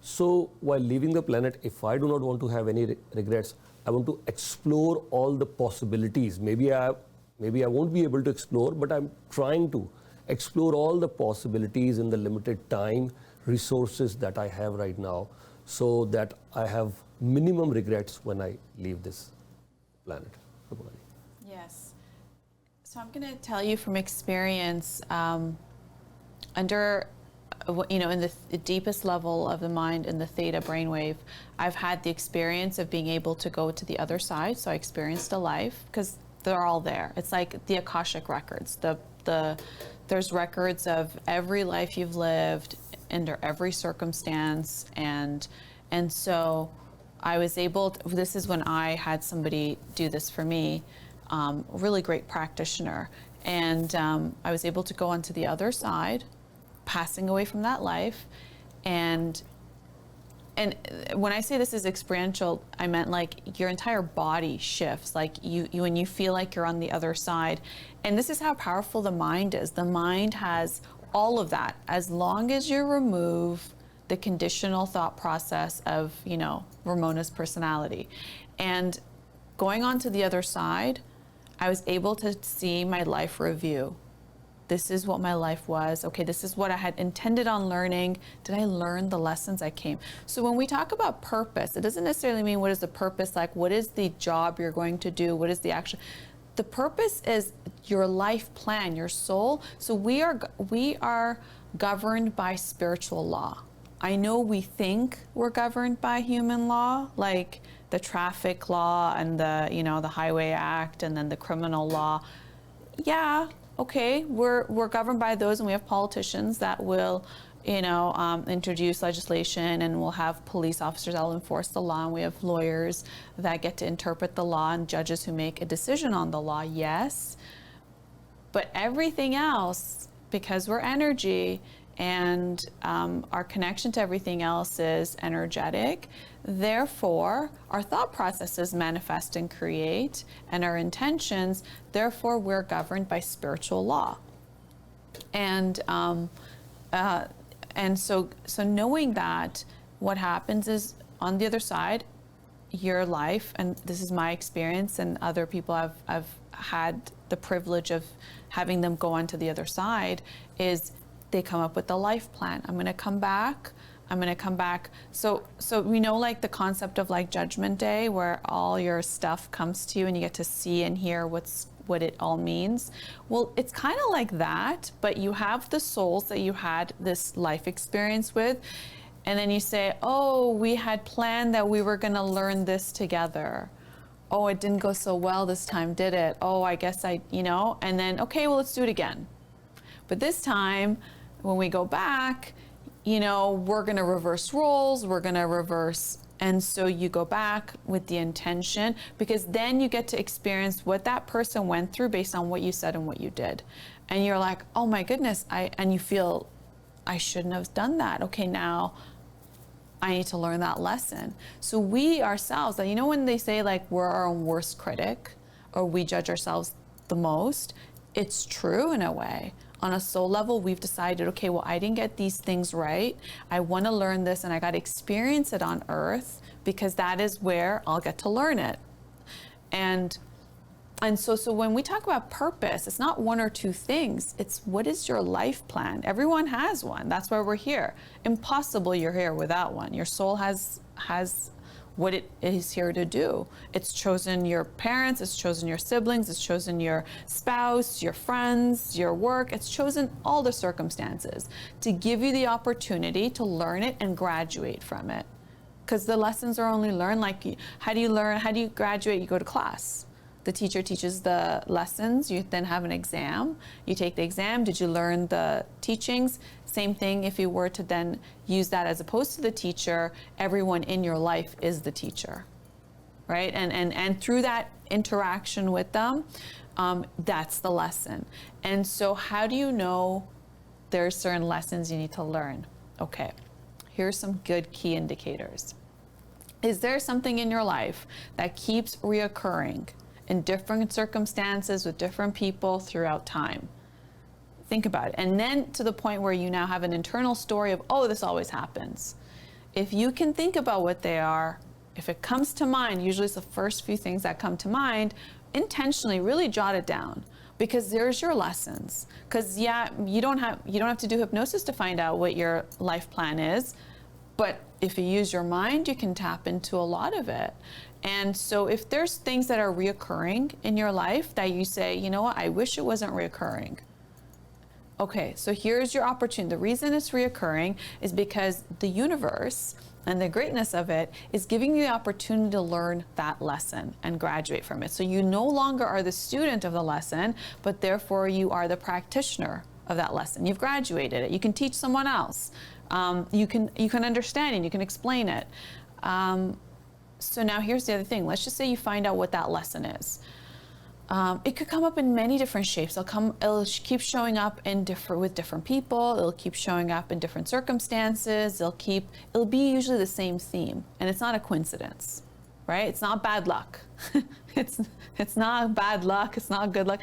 So while leaving the planet, if I do not want to have any regrets, I want to explore all the possibilities. Maybe I won't be able to explore, but I'm trying to explore all the possibilities in the limited time, resources that I have right now, so that I have minimum regrets when I leave this planet. Yes. So I'm going to tell you from experience, in the deepest level of the mind, in the theta brainwave, I've had the experience of being able to go to the other side. So I experienced a life, because they're all there. It's like the Akashic records. There's records of every life you've lived under every circumstance, and so I was able to, this is when I had somebody do this for me, a really great practitioner, and I was able to go onto the other side, passing away from that life, and when I say this is experiential, I meant like your entire body shifts, like when you feel like you're on the other side. And this is how powerful the mind is. The mind has all of that, as long as you remove the conditional thought process of, Ramona's personality. And going on to the other side, I was able to see my life review. This is what my life was. Okay, this is what I had intended on learning. Did I learn the lessons I came? So when we talk about purpose, it doesn't necessarily mean what is the purpose, like what is the job you're going to do, what is the action. The purpose is your life plan, your soul. So we are governed by spiritual law. I know we think we're governed by human law, like the traffic law and the Highway Act and then the criminal law. Yeah. Okay, we're governed by those, and we have politicians that will introduce legislation, and we'll have police officers that will enforce the law, and we have lawyers that get to interpret the law, and judges who make a decision on the law, yes. But everything else, because we're energy, and our connection to everything else is energetic, therefore our thought processes manifest and create, and our intentions, therefore we're governed by spiritual law. And so knowing that, what happens is, on the other side, your life, and this is my experience, and other people I've had the privilege of having them go on to the other side, is they come up with a life plan. I'm gonna come back. So we know, like, the concept of like Judgment Day, where all your stuff comes to you and you get to see and hear what it all means. Well, it's kind of like that, but you have the souls that you had this life experience with, and then you say, oh, we had planned that we were gonna learn this together. Oh, it didn't go so well this time, did it? Oh, I guess and then, okay, well, let's do it again. But this time, when we go back, we're gonna reverse roles, and so you go back with the intention, because then you get to experience what that person went through based on what you said and what you did. And you're like, oh my goodness, and you feel, I shouldn't have done that. Okay, now I need to learn that lesson. So we ourselves, when they say like we're our own worst critic, or we judge ourselves the most, it's true in a way. On a soul level, we've decided, okay, well, I didn't get these things right. I want to learn this, and I got to experience it on earth, because that is where I'll get to learn it. And so when we talk about purpose, it's not one or two things. It's, what is your life plan? Everyone has one. That's why we're here. Impossible you're here without one. Your soul has what it is here to do. It's chosen your parents, it's chosen your siblings, it's chosen your spouse, your friends, your work. It's chosen all the circumstances to give you the opportunity to learn it and graduate from it. Because the lessons are only learned, like, how do you graduate? You go to class. The teacher teaches the lessons, you then have an exam. You take the exam, did you learn the teachings? Same thing if you were to then use that as opposed to the teacher, everyone in your life is the teacher, right? And through that interaction with them, that's the lesson. And so how do you know there's certain lessons you need to learn? Okay, here's some good key indicators. Is there something in your life that keeps reoccurring in different circumstances with different people throughout time? Think about it. And then to the point where you now have an internal story of, oh, this always happens. If you can think about what they are, if it comes to mind, usually it's the first few things that come to mind, intentionally really jot it down, because there's your lessons. Because you don't have to do hypnosis to find out what your life plan is, but if you use your mind, you can tap into a lot of it. And so if there's things that are reoccurring in your life that you say, you know what, I wish it wasn't reoccurring. Okay, so here's your opportunity. The reason it's reoccurring is because the universe and the greatness of it is giving you the opportunity to learn that lesson and graduate from it. So you no longer are the student of the lesson, but therefore you are the practitioner of that lesson. You've graduated it. You can teach someone else. You can understand it. You can explain it. So now here's the other thing. Let's just say you find out what that lesson is. It could come up in many different shapes. It'll keep showing up with different people. It'll keep showing up in different circumstances. It'll be usually the same theme, and it's not a coincidence, right? It's not bad luck. It's not bad luck. It's not good luck.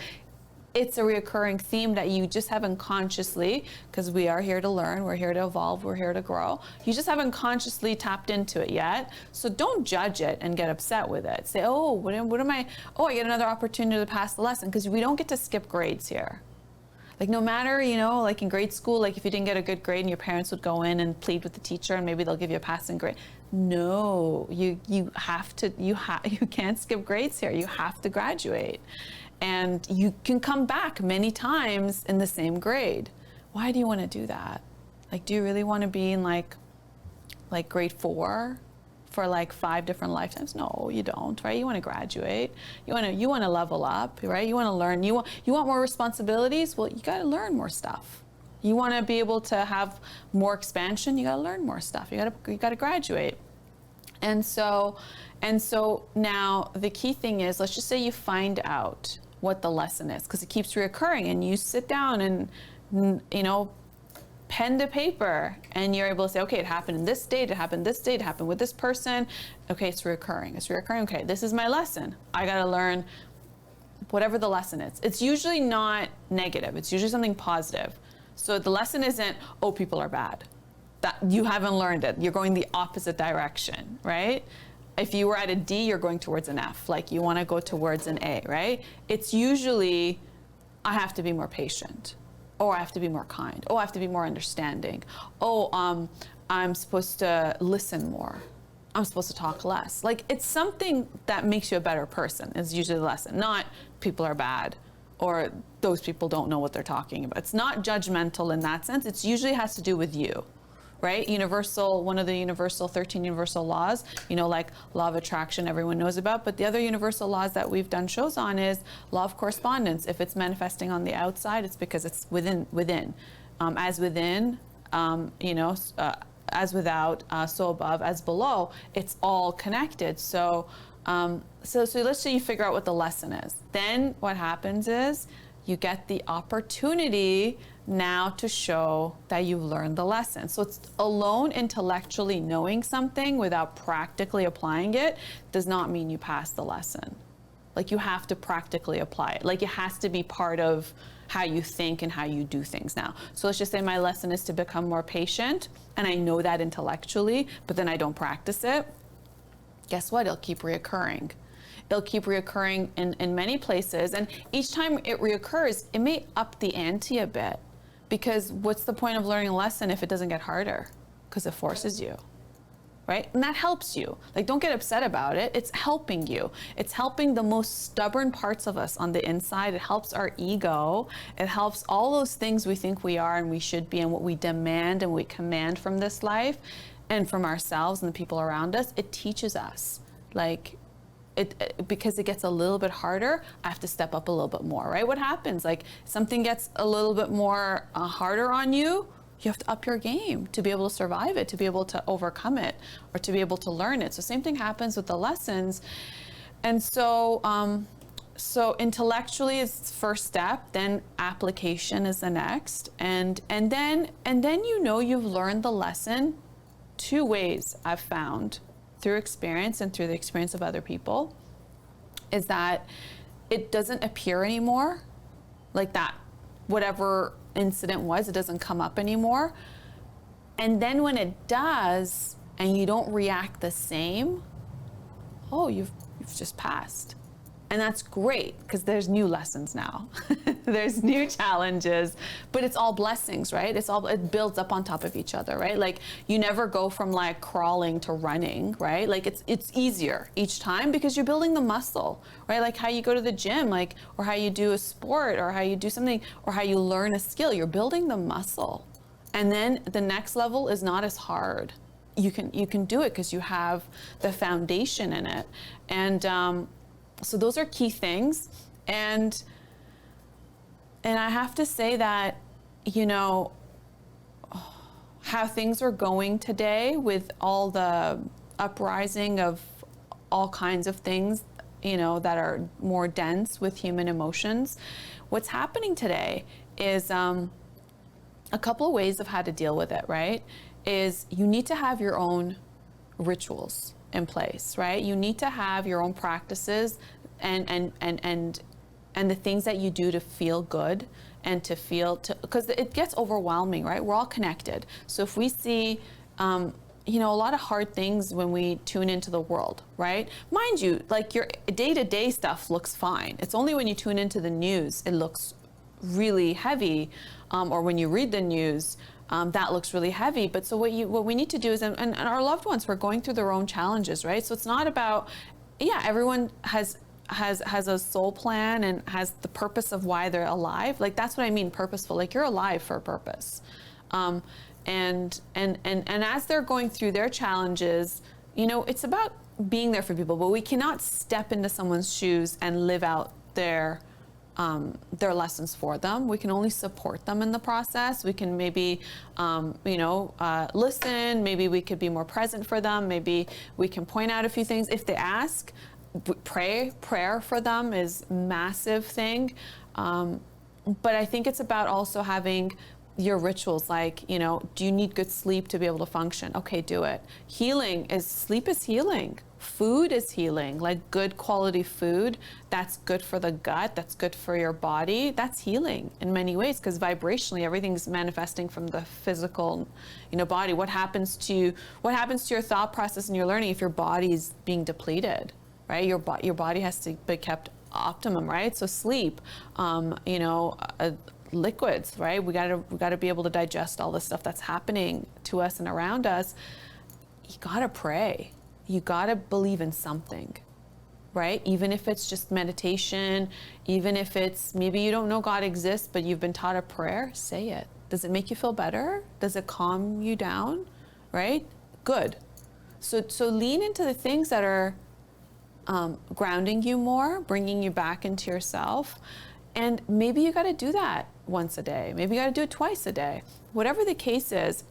It's a reoccurring theme that you just haven't consciously, because we are here to learn, we're here to evolve, we're here to grow. You just haven't consciously tapped into it yet. So don't judge it and get upset with it. Say, oh, what am I? Oh, I get another opportunity to pass the lesson, because we don't get to skip grades here. Like, no matter, like in grade school, like if you didn't get a good grade and your parents would go in and plead with the teacher and maybe they'll give you a passing grade. No, you can't skip grades here. You have to graduate. And you can come back many times in the same grade. Why do you want to do that? Like, do you really want to be in like grade 4 for like 5 different lifetimes? No, you don't, right? You want to graduate. You want to level up, right? You want to learn. You want more responsibilities? Well, you got to learn more stuff, You want to be able to have more expansion, you got to learn more stuff. You got to graduate. And so now the key thing is, let's just say you find out what the lesson is, because it keeps reoccurring, and you sit down and, you know, pen to paper, and you're able to say, okay, it happened in this date, it happened this date, it happened with this person. Okay, it's reoccurring. Okay, this is my lesson. I got to learn whatever the lesson is. It's usually not negative. It's usually something positive. So the lesson isn't, oh, people are bad. That you haven't learned it. You're going the opposite direction, right? If you were at a D, you're going towards an F. Like you want to go towards an A, right? It's usually, I have to be more patient. Oh, I have to be more kind. Oh, I have to be more understanding. Oh, I'm supposed to listen more. I'm supposed to talk less. Like it's something that makes you a better person is usually the lesson, not people are bad or those people don't know what they're talking about. It's not judgmental in that sense. It usually has to do with you, right? One of the 13 universal laws, you know, like law of attraction, everyone knows about, but the other universal laws that we've done shows on is law of correspondence. If it's manifesting on the outside, it's because it's within. As within, you know, as without, so above, as below, it's all connected. So let's say you figure out what the lesson is. Then what happens is you get the opportunity now to show that you've learned the lesson. So it's alone intellectually knowing something without practically applying it does not mean you pass the lesson. Like you have to practically apply it. Like it has to be part of how you think and how you do things now. So let's just say my lesson is to become more patient, and I know that intellectually, but then I don't practice it. Guess what? It'll keep reoccurring. It'll keep reoccurring in many places, and each time it reoccurs, it may up the ante a bit, because what's the point of learning a lesson if it doesn't get harder? Because it forces you, right? And that helps you. Like, don't get upset about it. It's helping you. It's helping the most stubborn parts of us on the inside. It helps our ego. It helps all those things we think we are and we should be and what we demand and we command from this life and from ourselves and the people around us. It teaches us, like, because it gets a little bit harder, I have to step up a little bit more, right? What happens? Like, something gets a little bit more harder on you, you have to up your game to be able to survive it, to be able to overcome it, or to be able to learn it. So same thing happens with the lessons. And so, so intellectually is the first step, then application is the next. And then you know you've learned the lesson two ways I've found, through experience and through the experience of other people, is that it doesn't appear anymore, like that whatever incident was, it doesn't come up anymore. And then when it does and you don't react the same, oh, you've just passed. And that's great, because there's new lessons now. There's new challenges, but it's all blessings, right? It builds up on top of each other, right? Like, you never go from like crawling to running, right? Like it's easier each time because you're building the muscle, right? Like how you go to the gym, like, or how you do a sport, or how you do something, or how you learn a skill. You're building the muscle. And then the next level is not as hard. You can do it because you have the foundation in it. And so those are key things. And I have to say that, you know, how things are going today with all the uprising of all kinds of things, you know, that are more dense with human emotions, what's happening today is a couple of ways of how to deal with it, right? Is you need to have your own rituals in place, right? You need to have your own practices and the things that you do to feel good and to feel, because it gets overwhelming, right? We're all connected. So if we see, you know, a lot of hard things when we tune into the world, right? Mind you, like your day-to-day stuff looks fine. It's only when you tune into the news, it looks really heavy, or when you read the news, that looks really heavy. But so what we need to do is, and our loved ones were going through their own challenges, right? So it's not about, yeah, everyone has a soul plan and has the purpose of why they're alive. Like, that's what I mean, purposeful. Like, you're alive for a purpose. And as they're going through their challenges, you know, it's about being there for people, but we cannot step into someone's shoes and live out their their lessons for them. We can only support them in the process. We can maybe, listen. Maybe we could be more present for them. Maybe we can point out a few things. If they ask, prayer for them is a massive thing. But I think it's about also having your rituals, like, do you need good sleep to be able to function? Okay, do it. Sleep is healing. Food is healing, like good quality food. That's good for the gut. That's good for your body. That's healing in many ways, because vibrationally, everything's manifesting from the physical, body. What happens to your thought process and your learning if your body's being depleted, right? Your body has to be kept optimum, right? So sleep, liquids, right? We gotta be able to digest all the stuff that's happening to us and around us. You gotta pray. You gotta believe in something, right? Even if it's just meditation, even if it's, maybe you don't know God exists, but you've been taught a prayer, say it. Does it make you feel better? Does it calm you down, right? Good. So lean into the things that are grounding you more, bringing you back into yourself. And maybe you gotta do that once a day. Maybe you gotta do it twice a day. Whatever the case is,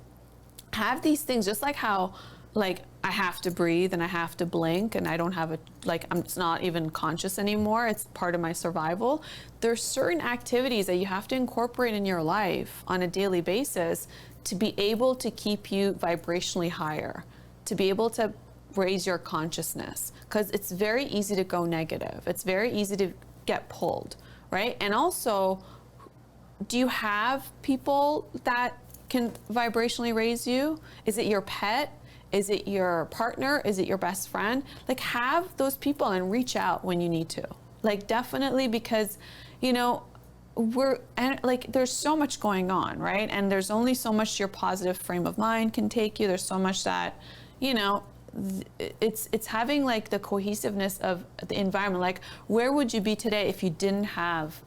have these things, just like how, I have to breathe and I have to blink and I don't have I'm not even conscious anymore. It's part of my survival. There's certain activities that you have to incorporate in your life on a daily basis to be able to keep you vibrationally higher, to be able to raise your consciousness, because it's very easy to go negative. It's very easy to get pulled, right? And also, do you have people that can vibrationally raise you? Is it your pet? Is it your partner? Is it your best friend? Have those people and reach out when you need to. Definitely, because, there's so much going on, right? And there's only so much your positive frame of mind can take you. There's so much that, it's having the cohesiveness of the environment. Where would you be today if you didn't have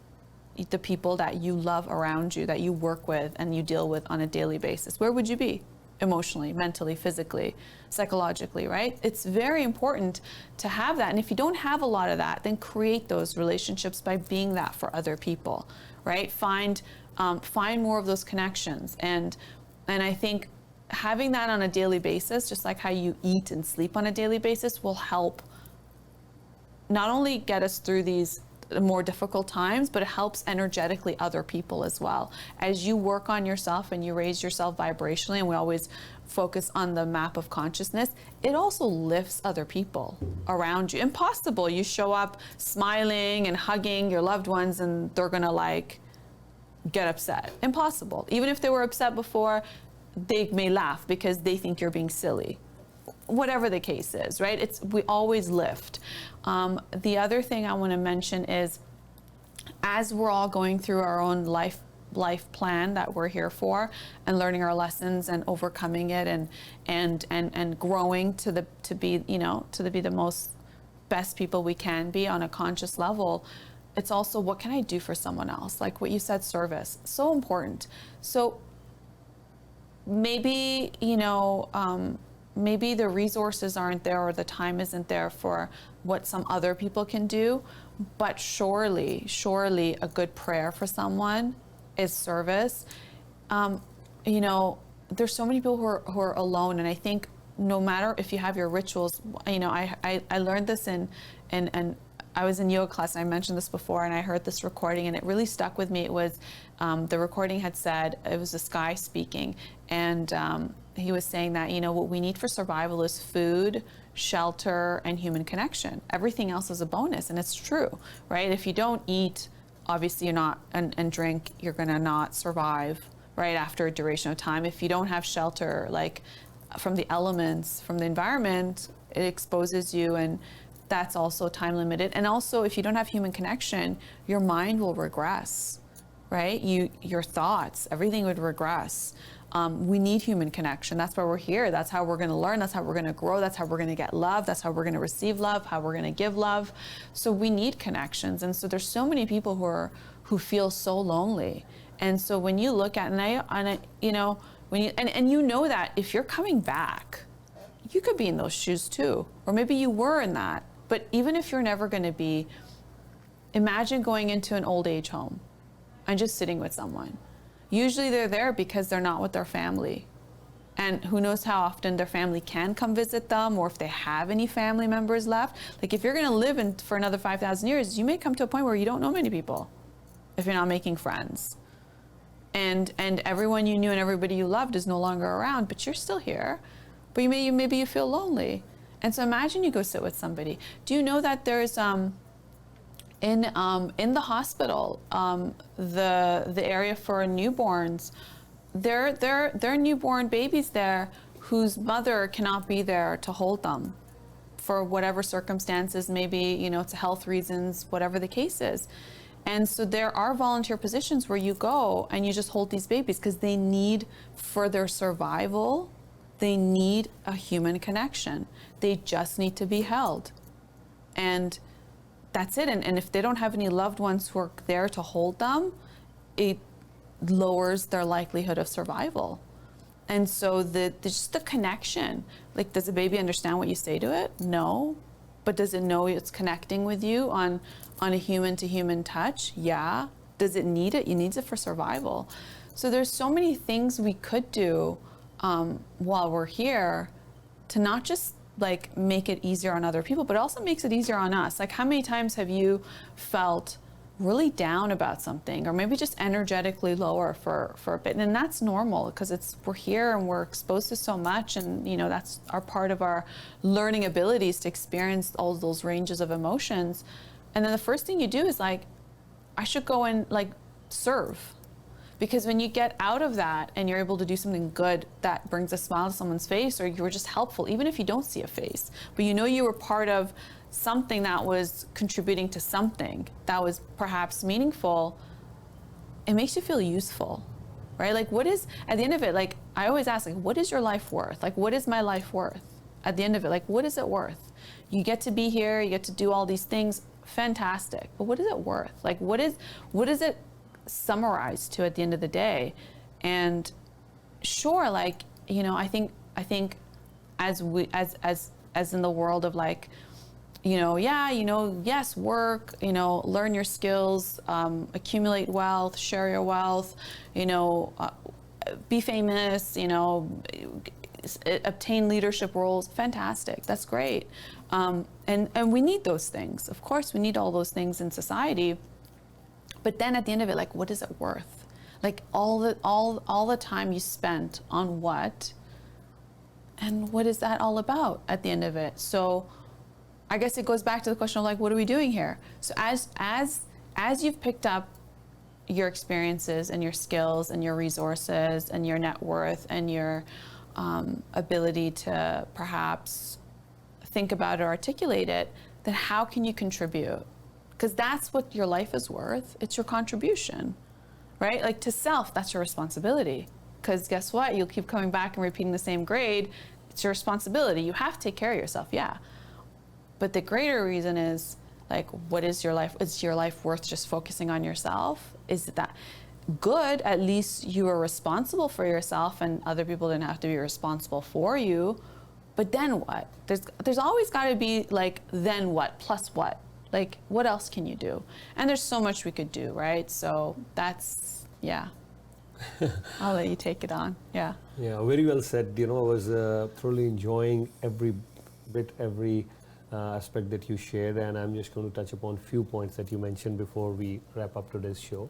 the people that you love around you, that you work with and you deal with on a daily basis? Where would you be? Emotionally, mentally, physically, psychologically, right? It's very important to have that. And if you don't have a lot of that, then create those relationships by being that for other people, right? Find more of those connections. And I think having that on a daily basis, just like how you eat and sleep on a daily basis, will help not only get us through these more difficult times, but it helps energetically other people as well. As you work on yourself and you raise yourself vibrationally, and we always focus on the map of consciousness, it also lifts other people around you. Impossible. You show up smiling and hugging your loved ones and they're gonna get upset. Impossible. Even if they were upset before, they may laugh because they think you're being silly. Whatever the case is, right? We always lift. The other thing I want to mention is, as we're all going through our own life plan that we're here for, and learning our lessons and overcoming it, and growing to be the most best people we can be on a conscious level. It's also, what can I do for someone else? Like what you said, service, so important. So maybe maybe the resources aren't there or the time isn't there for what some other people can do, but surely a good prayer for someone is service. There's so many people who are alone, and I think no matter if you have your rituals, I learned this and I was in yoga class, and I mentioned this before, and I heard this recording and it really stuck with me. It was, the recording had said, it was this guy speaking, and he was saying that, what we need for survival is food, shelter, and human connection. Everything else is a bonus, and it's true, right? If you don't eat, obviously you're not, and drink, you're gonna not survive, right, after a duration of time. If you don't have shelter, from the elements, from the environment, it exposes you, and that's also time limited. And also, if you don't have human connection, your mind will regress, right? Your thoughts, everything would regress. We need human connection. That's why we're here. That's how we're going to learn. That's how we're going to grow. That's how we're going to get love. That's how we're going to receive love, how we're going to give love. So we need connections. And so there's so many people who feel so lonely. And so when you look at, and you know that if you're coming back, you could be in those shoes too, or maybe you were in that. But even if you're never going to be Imagine going into an old age home and just sitting with someone. Usually they're there because they're not with their family. And who knows how often their family can come visit them, or if they have any family members left. Like if you're gonna live for another 5,000 years, you may come to a point where you don't know many people if you're not making friends. And everyone you knew and everybody you loved is no longer around, but you're still here. But maybe you feel lonely. And so imagine you go sit with somebody. Do you know that there's in the hospital, the area for newborns, there are newborn babies there whose mother cannot be there to hold them for whatever circumstances, maybe, you know, it's health reasons, whatever the case is. And so there are volunteer positions where you go and you just hold these babies because they need, for their survival, they need a human connection. They just need to be held. And that's it. And if they don't have any loved ones who are there to hold them, it lowers their likelihood of survival. And so just the connection, like, does a baby understand what you say to it? No. But does it know it's connecting with you on a human to human touch? Yeah. Does it need it? It needs it for survival. So there's so many things we could do while we're here to not just like make it easier on other people, but it also makes it easier on us. Like, how many times have you felt really down about something, or maybe just energetically lower for a bit? And that's normal because we're here and we're exposed to so much, and you know, that's our part of our learning abilities to experience all those ranges of emotions. And then the first thing you do is like, I should go and like serve. Because when you get out of that and you're able to do something good that brings a smile to someone's face, or you were just helpful, even if you don't see a face, but you know you were part of something that was contributing to something that was perhaps meaningful, it makes you feel useful, right? Like, what is, at the end of it, like, I always ask, like, what is your life worth? Like, what is my life worth? At the end of it, like, what is it worth? You get to be here, you get to do all these things, fantastic, but what is it worth? Like, what is it summarized to at the end of the day? And sure, like, you know, I think as in the world of like, you know, yeah, you know, yes, work, you know, learn your skills, accumulate wealth, share your wealth, you know, be famous, you know, obtain leadership roles, fantastic, that's great. And we need those things. Of course, we need all those things in society. But then at the end of it, like, what is it worth? Like, all the time you spent on what, and what is that all about at the end of it? So I guess it goes back to the question of like, what are we doing here? So as you've picked up your experiences and your skills and your resources and your net worth and your ability to perhaps think about or articulate it, then how can you contribute? Because that's what your life is worth. It's your contribution, right? Like, to self, that's your responsibility. Because guess what? You'll keep coming back and repeating the same grade. It's your responsibility. You have to take care of yourself, yeah. But the greater reason is, like, what is your life? Is your life worth just focusing on yourself? Is that good? At least you are responsible for yourself, and other people didn't have to be responsible for you. But then what? There's always got to be like, then what? Plus what? Like, what else can you do? And there's so much we could do, right? So that's, yeah. I'll let you take it on, yeah. Yeah, very well said. You know, I was thoroughly enjoying every aspect that you shared, and I'm just going to touch upon a few points that you mentioned before we wrap up today's show.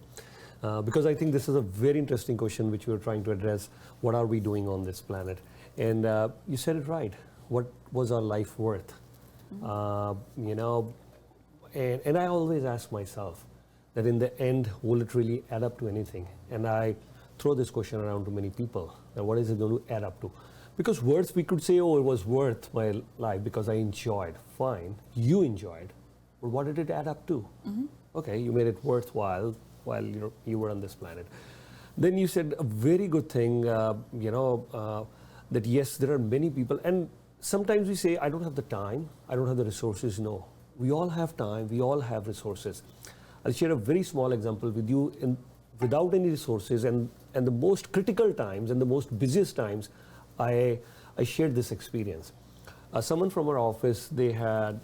Because I think this is a very interesting question which we're trying to address. What are we doing on this planet? And you said it right. What was our life worth? Mm-hmm. You know, and I always ask myself that in the end, will it really add up to anything? And I throw this question around to many people, that what is it going to add up to? Because worth, we could say, oh, it was worth my life because I enjoyed. Fine, you enjoyed. But what did it add up to? Mm-hmm. Okay, you made it worthwhile while you were on this planet. Then you said a very good thing, you know, that yes, there are many people, and sometimes we say, I don't have the time, I don't have the resources. No. We all have time, we all have resources. I'll share a very small example with you. Without any resources and the most critical times and the most busiest times, I shared this experience. Someone from our office, they had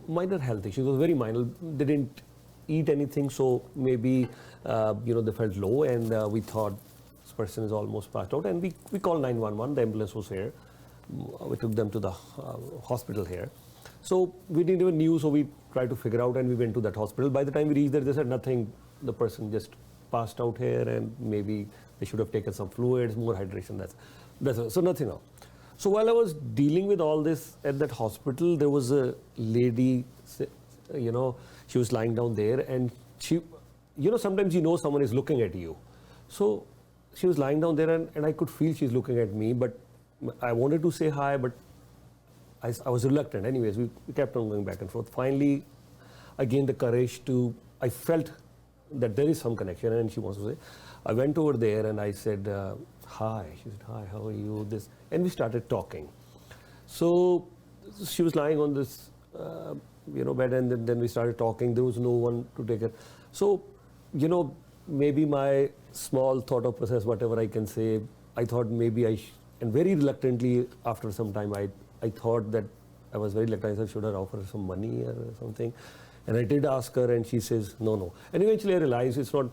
minor health issues. It was very minor. They didn't eat anything, so maybe they felt low, and we thought this person is almost passed out, and we called 911. The ambulance was here. We took them to the hospital here. So we didn't even knew, so we tried to figure out, and we went to that hospital. By the time we reached there, they said nothing. The person just passed out here, and maybe they should have taken some fluids, more hydration. That's so nothing now. So while I was dealing with all this at that hospital, there was a lady, she was lying down there, and she, sometimes someone is looking at you. So she was lying down there, and I could feel she's looking at me, but I wanted to say hi, but I was reluctant. Anyways, we kept on going back and forth. Finally, I gained the courage I felt that there is some connection, and she wants to say. I went over there and I said, hi. She said, hi, how are you? And we started talking. So she was lying on this, bed, and then we started talking. There was no one to take her. So, maybe my small thought of process, whatever I can say, I thought maybe and very reluctantly, after some time, I thought that I was very reluctant. I said, should I offer her some money or something? And I did ask her, and she says, no. And eventually I realized it's not,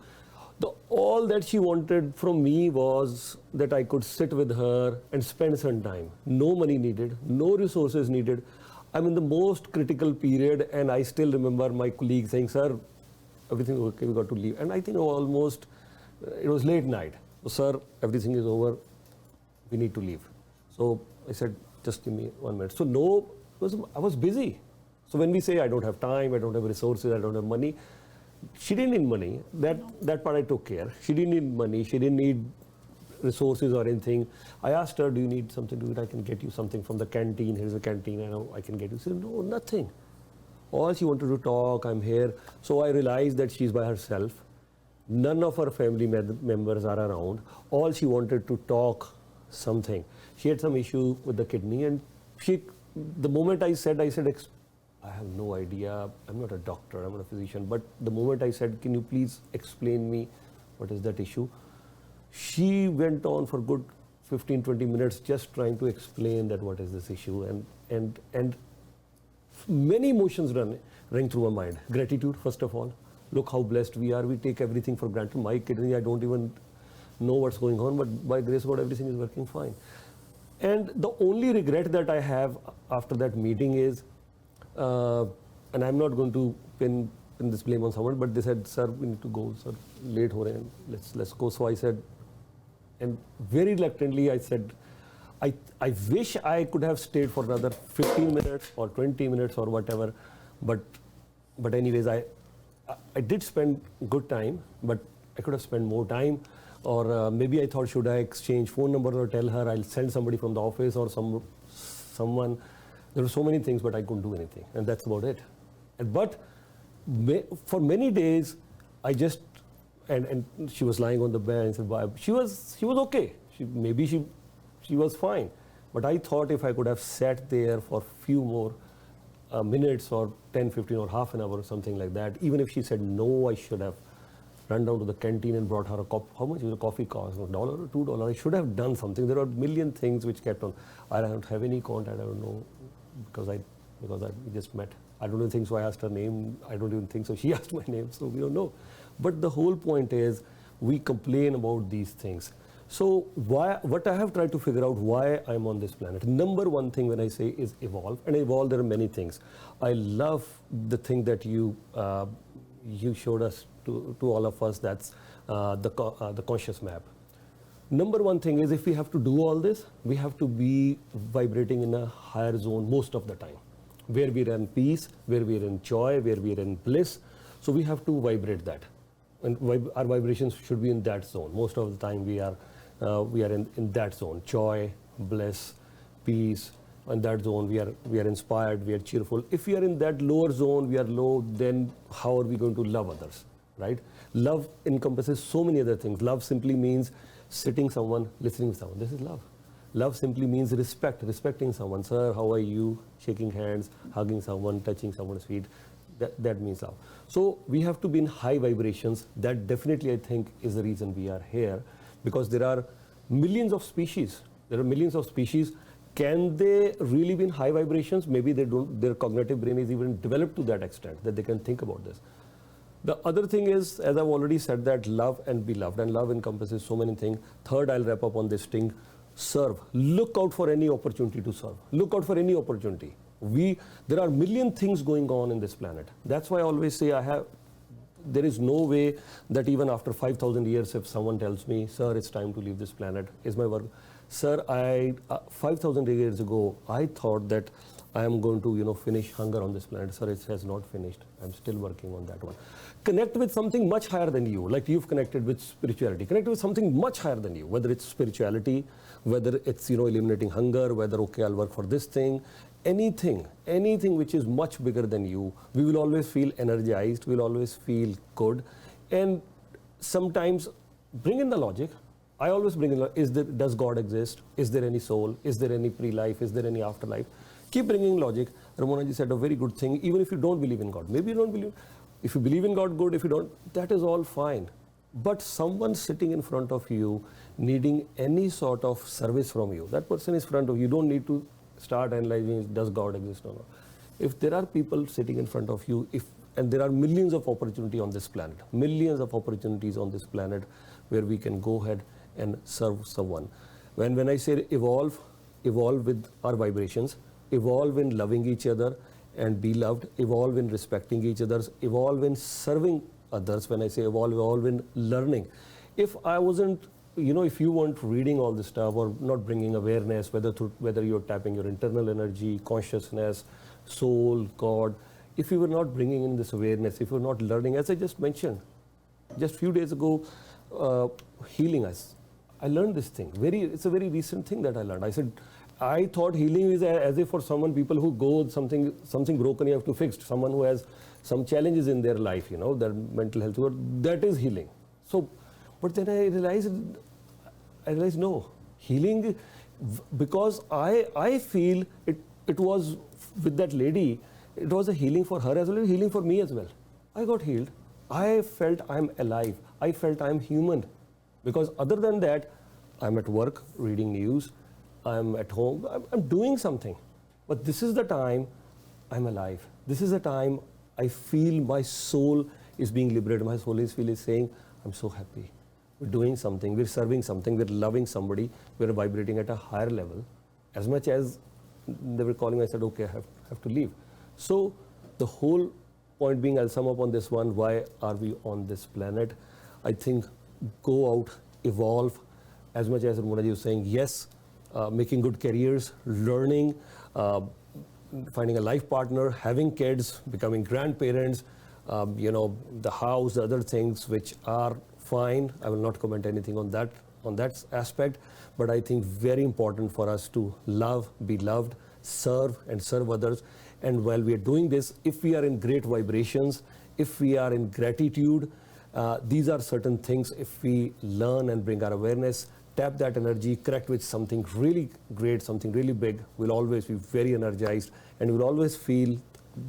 all that she wanted from me was that I could sit with her and spend some time. No money needed, no resources needed. I'm in the most critical period, and I still remember my colleague saying, sir, everything is okay, we got to leave. And I think it was late night. So, sir, everything is over, we need to leave. So I said, just give me 1 minute. So I was busy. So when we say I don't have time, I don't have resources, I don't have money, she didn't need money. That part I took care. She didn't need money. She didn't need resources or anything. I asked her, do you need something to eat? I can get you something from the canteen. Here's the canteen. I can get you. She said, no, nothing. All she wanted to talk, I'm here. So I realized that she's by herself. None of her family members are around. All she wanted to talk something. She had some issue with the kidney, and the moment I said, I have no idea. I'm not a doctor, I'm not a physician. But the moment I said, can you please explain me what is that issue? She went on for good 15, 20 minutes just trying to explain that what is this issue. And many emotions rang through my mind. Gratitude, first of all. Look how blessed we are. We take everything for granted. My kidney, I don't even know what's going on, but by grace of God, everything is working fine. And the only regret that I have after that meeting is, and I'm not going to pin this blame on someone, but they said, sir, we need to go, sir, late ho rahe hain, let's go. So I said, and very reluctantly I said, I wish I could have stayed for another 15 minutes or 20 minutes or whatever, but anyways, I did spend good time, but I could have spent more time, or maybe I thought, should I exchange phone numbers or tell her I'll send somebody from the office or someone. There were so many things, but I couldn't do anything, and that's about it. But for many days, I just, and she was lying on the bed and said, she was okay. She was fine. But I thought if I could have sat there for a few more minutes or 10, 15 or half an hour or something like that, even if she said no, I should have run down to the canteen and brought her a cup. How much was a coffee cost? $1 or $2? I should have done something. There are a million things which kept on. I don't have any contact. I don't know, because I just met. I don't even think so. I asked her name. I don't even think so. She asked my name, so we don't know. But the whole point is, we complain about these things. So what I have tried to figure out why I'm on this planet. Number one thing when I say is evolve, and evolve, there are many things. I love the thing that you showed us to all of us. That's the conscious map. Number one thing is, if we have to do all this, we have to be vibrating in a higher zone most of the time, where we are in peace, where we are in joy, where we are in bliss. So we have to vibrate that, and our vibrations should be in that zone. Most of the time we are in that zone: joy, bliss, peace. In that zone, we are inspired, we are cheerful. If we are in that lower zone, we are low, then how are we going to love others, right? Love encompasses so many other things. Love simply means sitting someone, listening to someone. This is love. Love simply means respecting someone. Sir, how are you? Shaking hands, hugging someone, touching someone's feet. That means love. So we have to be in high vibrations. That definitely, I think, is the reason we are here, because there are millions of species. Can they really be in high vibrations? Maybe they don't, their cognitive brain is even developed to that extent that they can think about this. The other thing is, as I've already said, that love and be loved, and love encompasses so many things. Third, I'll wrap up on this thing, serve. Look out for any opportunity to serve. Look out for any opportunity. There are million things going on in this planet. That's why I always say there is no way that even after 5,000 years, if someone tells me, sir, it's time to leave this planet, is my work. Sir, 5,000 years ago, I thought that I am going to, finish hunger on this planet. Sir, it has not finished. I'm still working on that one. Connect with something much higher than you, like you've connected with spirituality. Connect with something much higher than you, whether it's spirituality, whether it's, eliminating hunger, whether, okay, I'll work for this thing. Anything which is much bigger than you, we will always feel energized, we'll always feel good. And sometimes bring in the logic. I always bring in, does God exist? Is there any soul? Is there any pre-life? Is there any afterlife? Keep bringing logic. Ramona ji said a very good thing, even if you don't believe in God. Maybe you don't believe. If you believe in God, good. If you don't, that is all fine. But someone sitting in front of you, needing any sort of service from you, that person is in front of you. You don't need to start analyzing, does God exist or not. If there are people sitting in front of you, and there are millions of opportunities on this planet, millions of opportunities on this planet where we can go ahead and serve someone. When I say evolve with our vibrations, evolve in loving each other and be loved, evolve in respecting each other, evolve in serving others. When I say evolve in learning. If I wasn't, if you weren't reading all this stuff or not bringing awareness, whether you're tapping your internal energy, consciousness, soul, God, if you were not bringing in this awareness, if you're not learning, as I just mentioned, just few days ago, healing us. I learned this thing. It's a very recent thing that I learned. I thought healing is as if for people who go something broken you have to fix, someone who has some challenges in their life, their mental health, that is healing. So, but then I realized no, healing, because I feel it was with that lady, it was a healing for her as well as healing for me as well. I got healed. I felt I'm alive. I felt I'm human. Because other than that, I'm at work reading news, I'm at home, I'm doing something. But this is the time I'm alive. This is the time I feel my soul is being liberated. My soul is saying, I'm so happy. We're doing something, we're serving something, we're loving somebody, we're vibrating at a higher level. As much as they were calling, I said, okay, I have to leave. So the whole point being, I'll sum up on this one, why are we on this planet? I think go out, evolve, as much as Ramona ji was saying, yes, making good careers, learning, finding a life partner, having kids, becoming grandparents, the house, the other things which are fine. I will not comment anything on that aspect, but I think very important for us to love, be loved, serve and serve others. And while we are doing this, if we are in great vibrations, if we are in gratitude, these are certain things. If we learn and bring our awareness, tap that energy, connect with something really great, something really big, we'll always be very energized and we'll always feel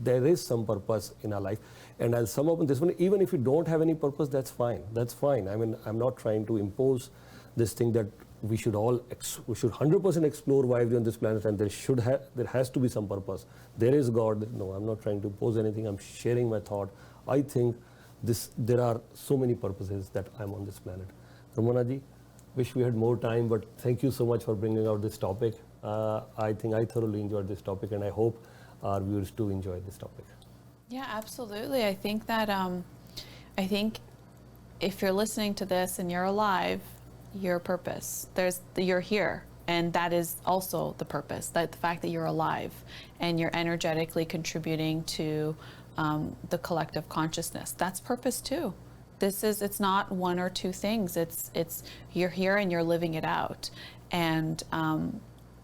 there is some purpose in our life. And I'll sum up on this one, even if you don't have any purpose, that's fine. That's fine. I mean, I'm not trying to impose this thing that we should 100% explore why we're on this planet and there has to be some purpose. There is God. No, I'm not trying to impose anything. I'm sharing my thought. I think there are so many purposes that I'm on this planet. Ramona ji, wish we had more time, but thank you so much for bringing out this topic. I think I thoroughly enjoyed this topic and I hope our viewers too enjoy this topic. Yeah, absolutely. I think that, if you're listening to this and you're alive, your purpose, you're here. And that is also the purpose, that the fact that you're alive and you're energetically contributing to the collective consciousness. That's purpose too. It's not one or two things. It's you're here and you're living it out. And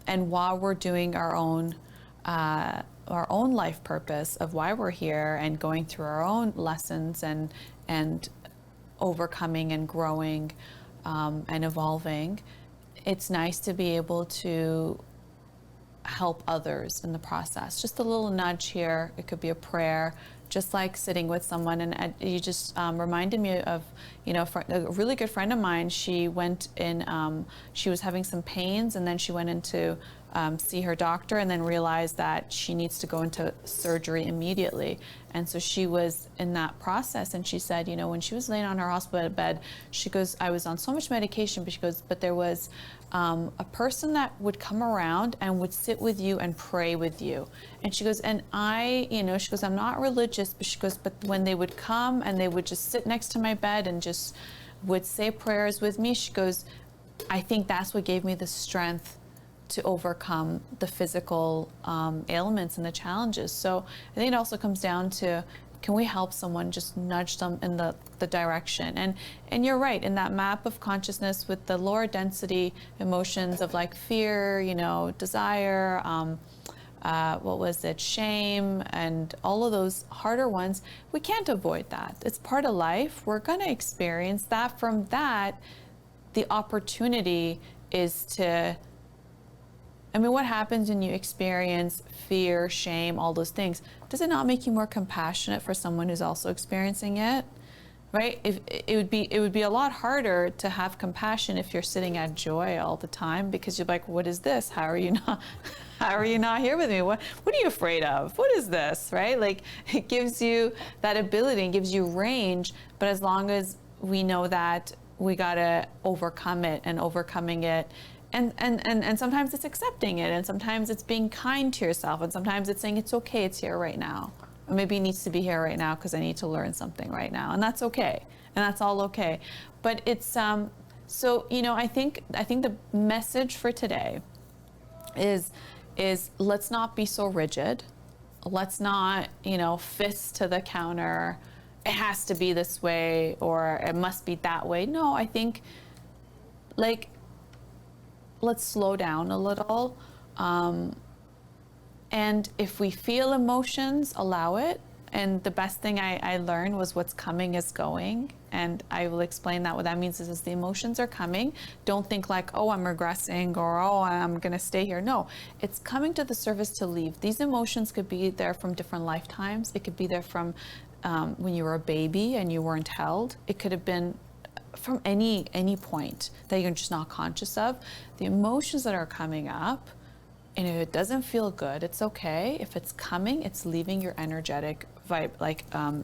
while we're doing our own life purpose of why we're here and going through our own lessons and overcoming and growing and evolving, it's nice to be able to help others in the process. Just a little nudge here. It could be a prayer, just like sitting with someone. And you just reminded me of, a really good friend of mine. She went in, she was having some pains, and then she went into see her doctor and then realize that she needs to go into surgery immediately. And so she was in that process, and she said, you know, when she was laying on her hospital bed, she goes, I was on so much medication, but she goes, but there was a person that would come around and would sit with you and pray with you. And she goes, and I, you know, she goes, I'm not religious, but she goes, but when they would come and they would just sit next to my bed and just would say prayers with me, she goes, I think that's what gave me the strength to overcome the physical ailments and the challenges. So I think it also comes down to, can we help someone, just nudge them in the direction? And you're right, in that map of consciousness with the lower density emotions of like fear, you know, desire, what was it, shame, and all of those harder ones, we can't avoid that. It's part of life. We're going to experience that. From that, the opportunity is to, I mean, what happens when you experience fear, shame, all those things? Does it not make you more compassionate for someone who's also experiencing it? Right? If it would be a lot harder to have compassion if you're sitting at joy all the time, because you're like, what is this? How are you not here with me? What are you afraid of? What is this? Right? Like, it gives you that ability and gives you range, but as long as we know that we gotta overcome it, and overcoming it, and sometimes it's accepting it, and sometimes it's being kind to yourself, and sometimes it's saying it's okay, it's here right now. Or maybe it needs to be here right now because I need to learn something right now, and that's okay, and that's all okay. But it's so, you know, I think the message for today is let's not be so rigid. Let's not, you know, fist to the counter, it has to be this way or it must be that way. No, I think, like, let's slow down a little. And if we feel emotions, allow it. And the best thing I learned was what's coming is going. And I will explain that. What that means is the emotions are coming. Don't think like, oh, I'm regressing, or oh, I'm going to stay here. No, it's coming to the surface to leave. These emotions could be there from different lifetimes. It could be there from when you were a baby and you weren't held. It could have been from any point that you're just not conscious of. The emotions that are coming up, and if it doesn't feel good, it's okay. If it's coming, it's leaving your energetic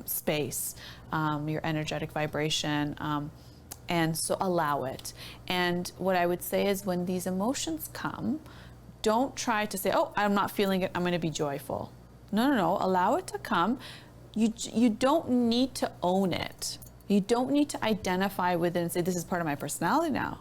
space, your energetic vibration, and so allow it. And what I would say is, when these emotions come, don't try to say, oh, I'm not feeling it, I'm going to be joyful. No, allow it to come. You don't need to own it. You don't need to identify with it and say, this is part of my personality now.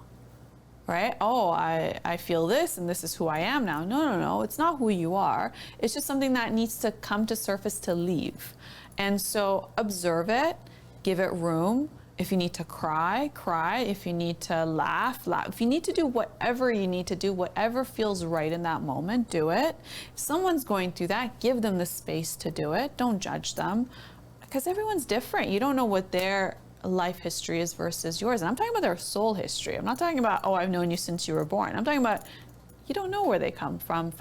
Right? Oh, I feel this and this is who I am now. No, it's not who you are. It's just something that needs to come to surface to leave. And so observe it, give it room. If you need to cry, cry. If you need to laugh, laugh. If you need to do whatever you need to do, whatever feels right in that moment, do it. If someone's going through that, give them the space to do it. Don't judge them, because everyone's different. You don't know what their life history is versus yours. And I'm talking about their soul history. I'm not talking about, oh, I've known you since you were born. I'm talking about, you don't know where they come from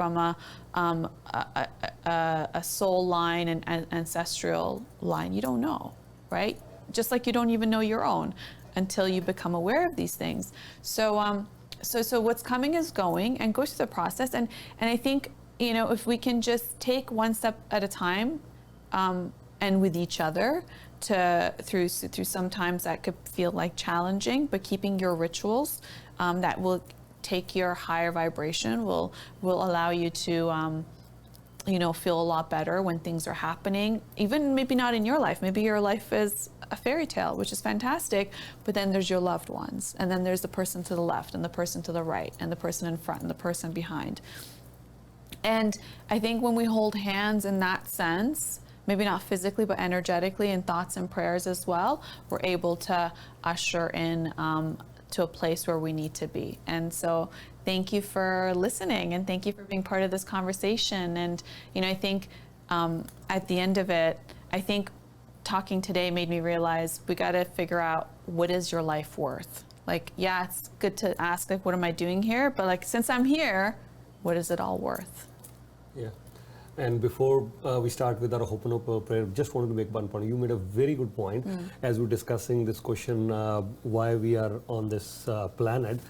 a soul line and ancestral line. You don't know, right? Just like you don't even know your own until you become aware of these things. So so what's coming is going, and go through the process. And I think, you know, if we can just take one step at a time, and with each other, through sometimes that could feel like challenging, but keeping your rituals that will take your higher vibration, will allow you to you know, feel a lot better when things are happening. Even maybe not in your life, maybe your life is a fairy tale, which is fantastic, but then there's your loved ones, and then there's the person to the left and the person to the right and the person in front and the person behind. And I think when we hold hands in that sense, maybe not physically, but energetically, in thoughts and prayers as well, we're able to usher in to a place where we need to be. And so thank you for listening, and thank you for being part of this conversation. And, you know, I think at the end of it, I think talking today made me realize we got to figure out, what is your life worth? Like, yeah, it's good to ask, like, what am I doing here? But like, since I'm here, what is it all worth? Yeah. And before we start with our Ho'oponopono prayer, just wanted to make one point. You made a very good point as we're discussing this question, why we are on this planet.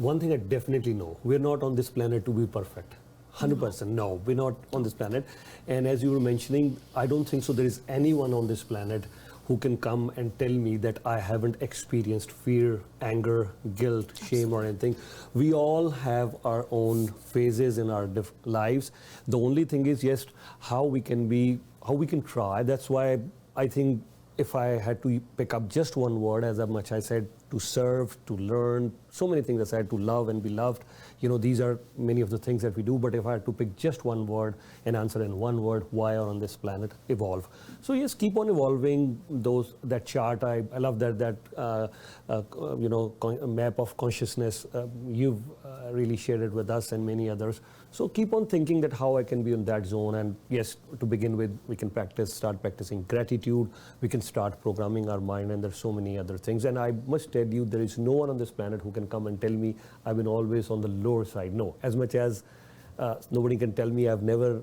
one thing I definitely know, we're not on this planet to be perfect. 100%, no, we're not on this planet. And as you were mentioning, I don't think so there is anyone on this planet who can come and tell me that I haven't experienced fear, anger, guilt, shame, or anything. We all have our own phases in our lives. The only thing is, yes, how we can try. That's why I think if I had to pick up just one word, as much I said, to serve, to learn, so many things I said, to love and be loved. These are many of the things that we do, but if I had to pick just one word and answer in one word, why are on this planet? Evolve. So yes, keep on evolving that chart. I love that map of consciousness. You've really shared it with us and many others. So keep on thinking that how I can be in that zone. And yes, to begin with, we can start practicing gratitude. We can start programming our mind, and there's so many other things. And I must tell you, there is no one on this planet who can come and tell me I've been always on the lower side. No, as much as nobody can tell me I've never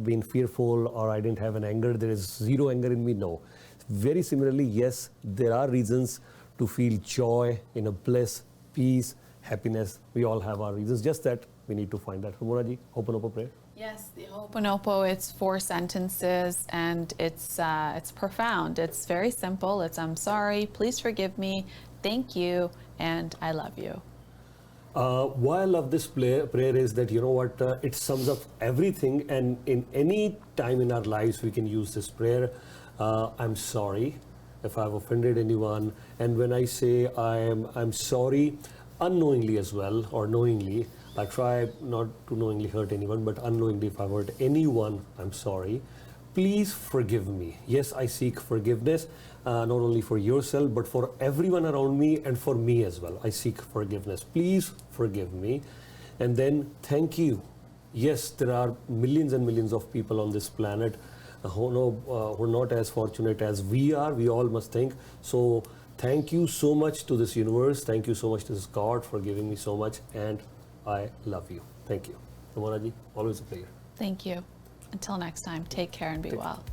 been fearful or I didn't have an anger, there is zero anger in me, no. Very similarly, yes, there are reasons to feel joy, bliss, peace, happiness. We all have our reasons, just that we need to find that. Monaji, Ho'oponopo prayer. Yes, the Ho'oponopo, it's 4 sentences, and it's profound. It's very simple. It's I'm sorry, please forgive me, thank you, and I love you. Why I love this prayer is that, it sums up everything, and in any time in our lives we can use this prayer. I'm sorry if I've offended anyone, and when I say I'm sorry, unknowingly as well, or knowingly, I try not to knowingly hurt anyone, but unknowingly if I've hurt anyone, I'm sorry. Please forgive me. Yes, I seek forgiveness, not only for yourself, but for everyone around me and for me as well. I seek forgiveness. Please forgive me. And then thank you. Yes, there are millions and millions of people on this planet who are not as fortunate as we are. We all must think. So thank you so much to this universe. Thank you so much to this God for giving me so much. And I love you. Thank you. Ramana ji, always a pleasure. Thank you. Until next time, take care and be well.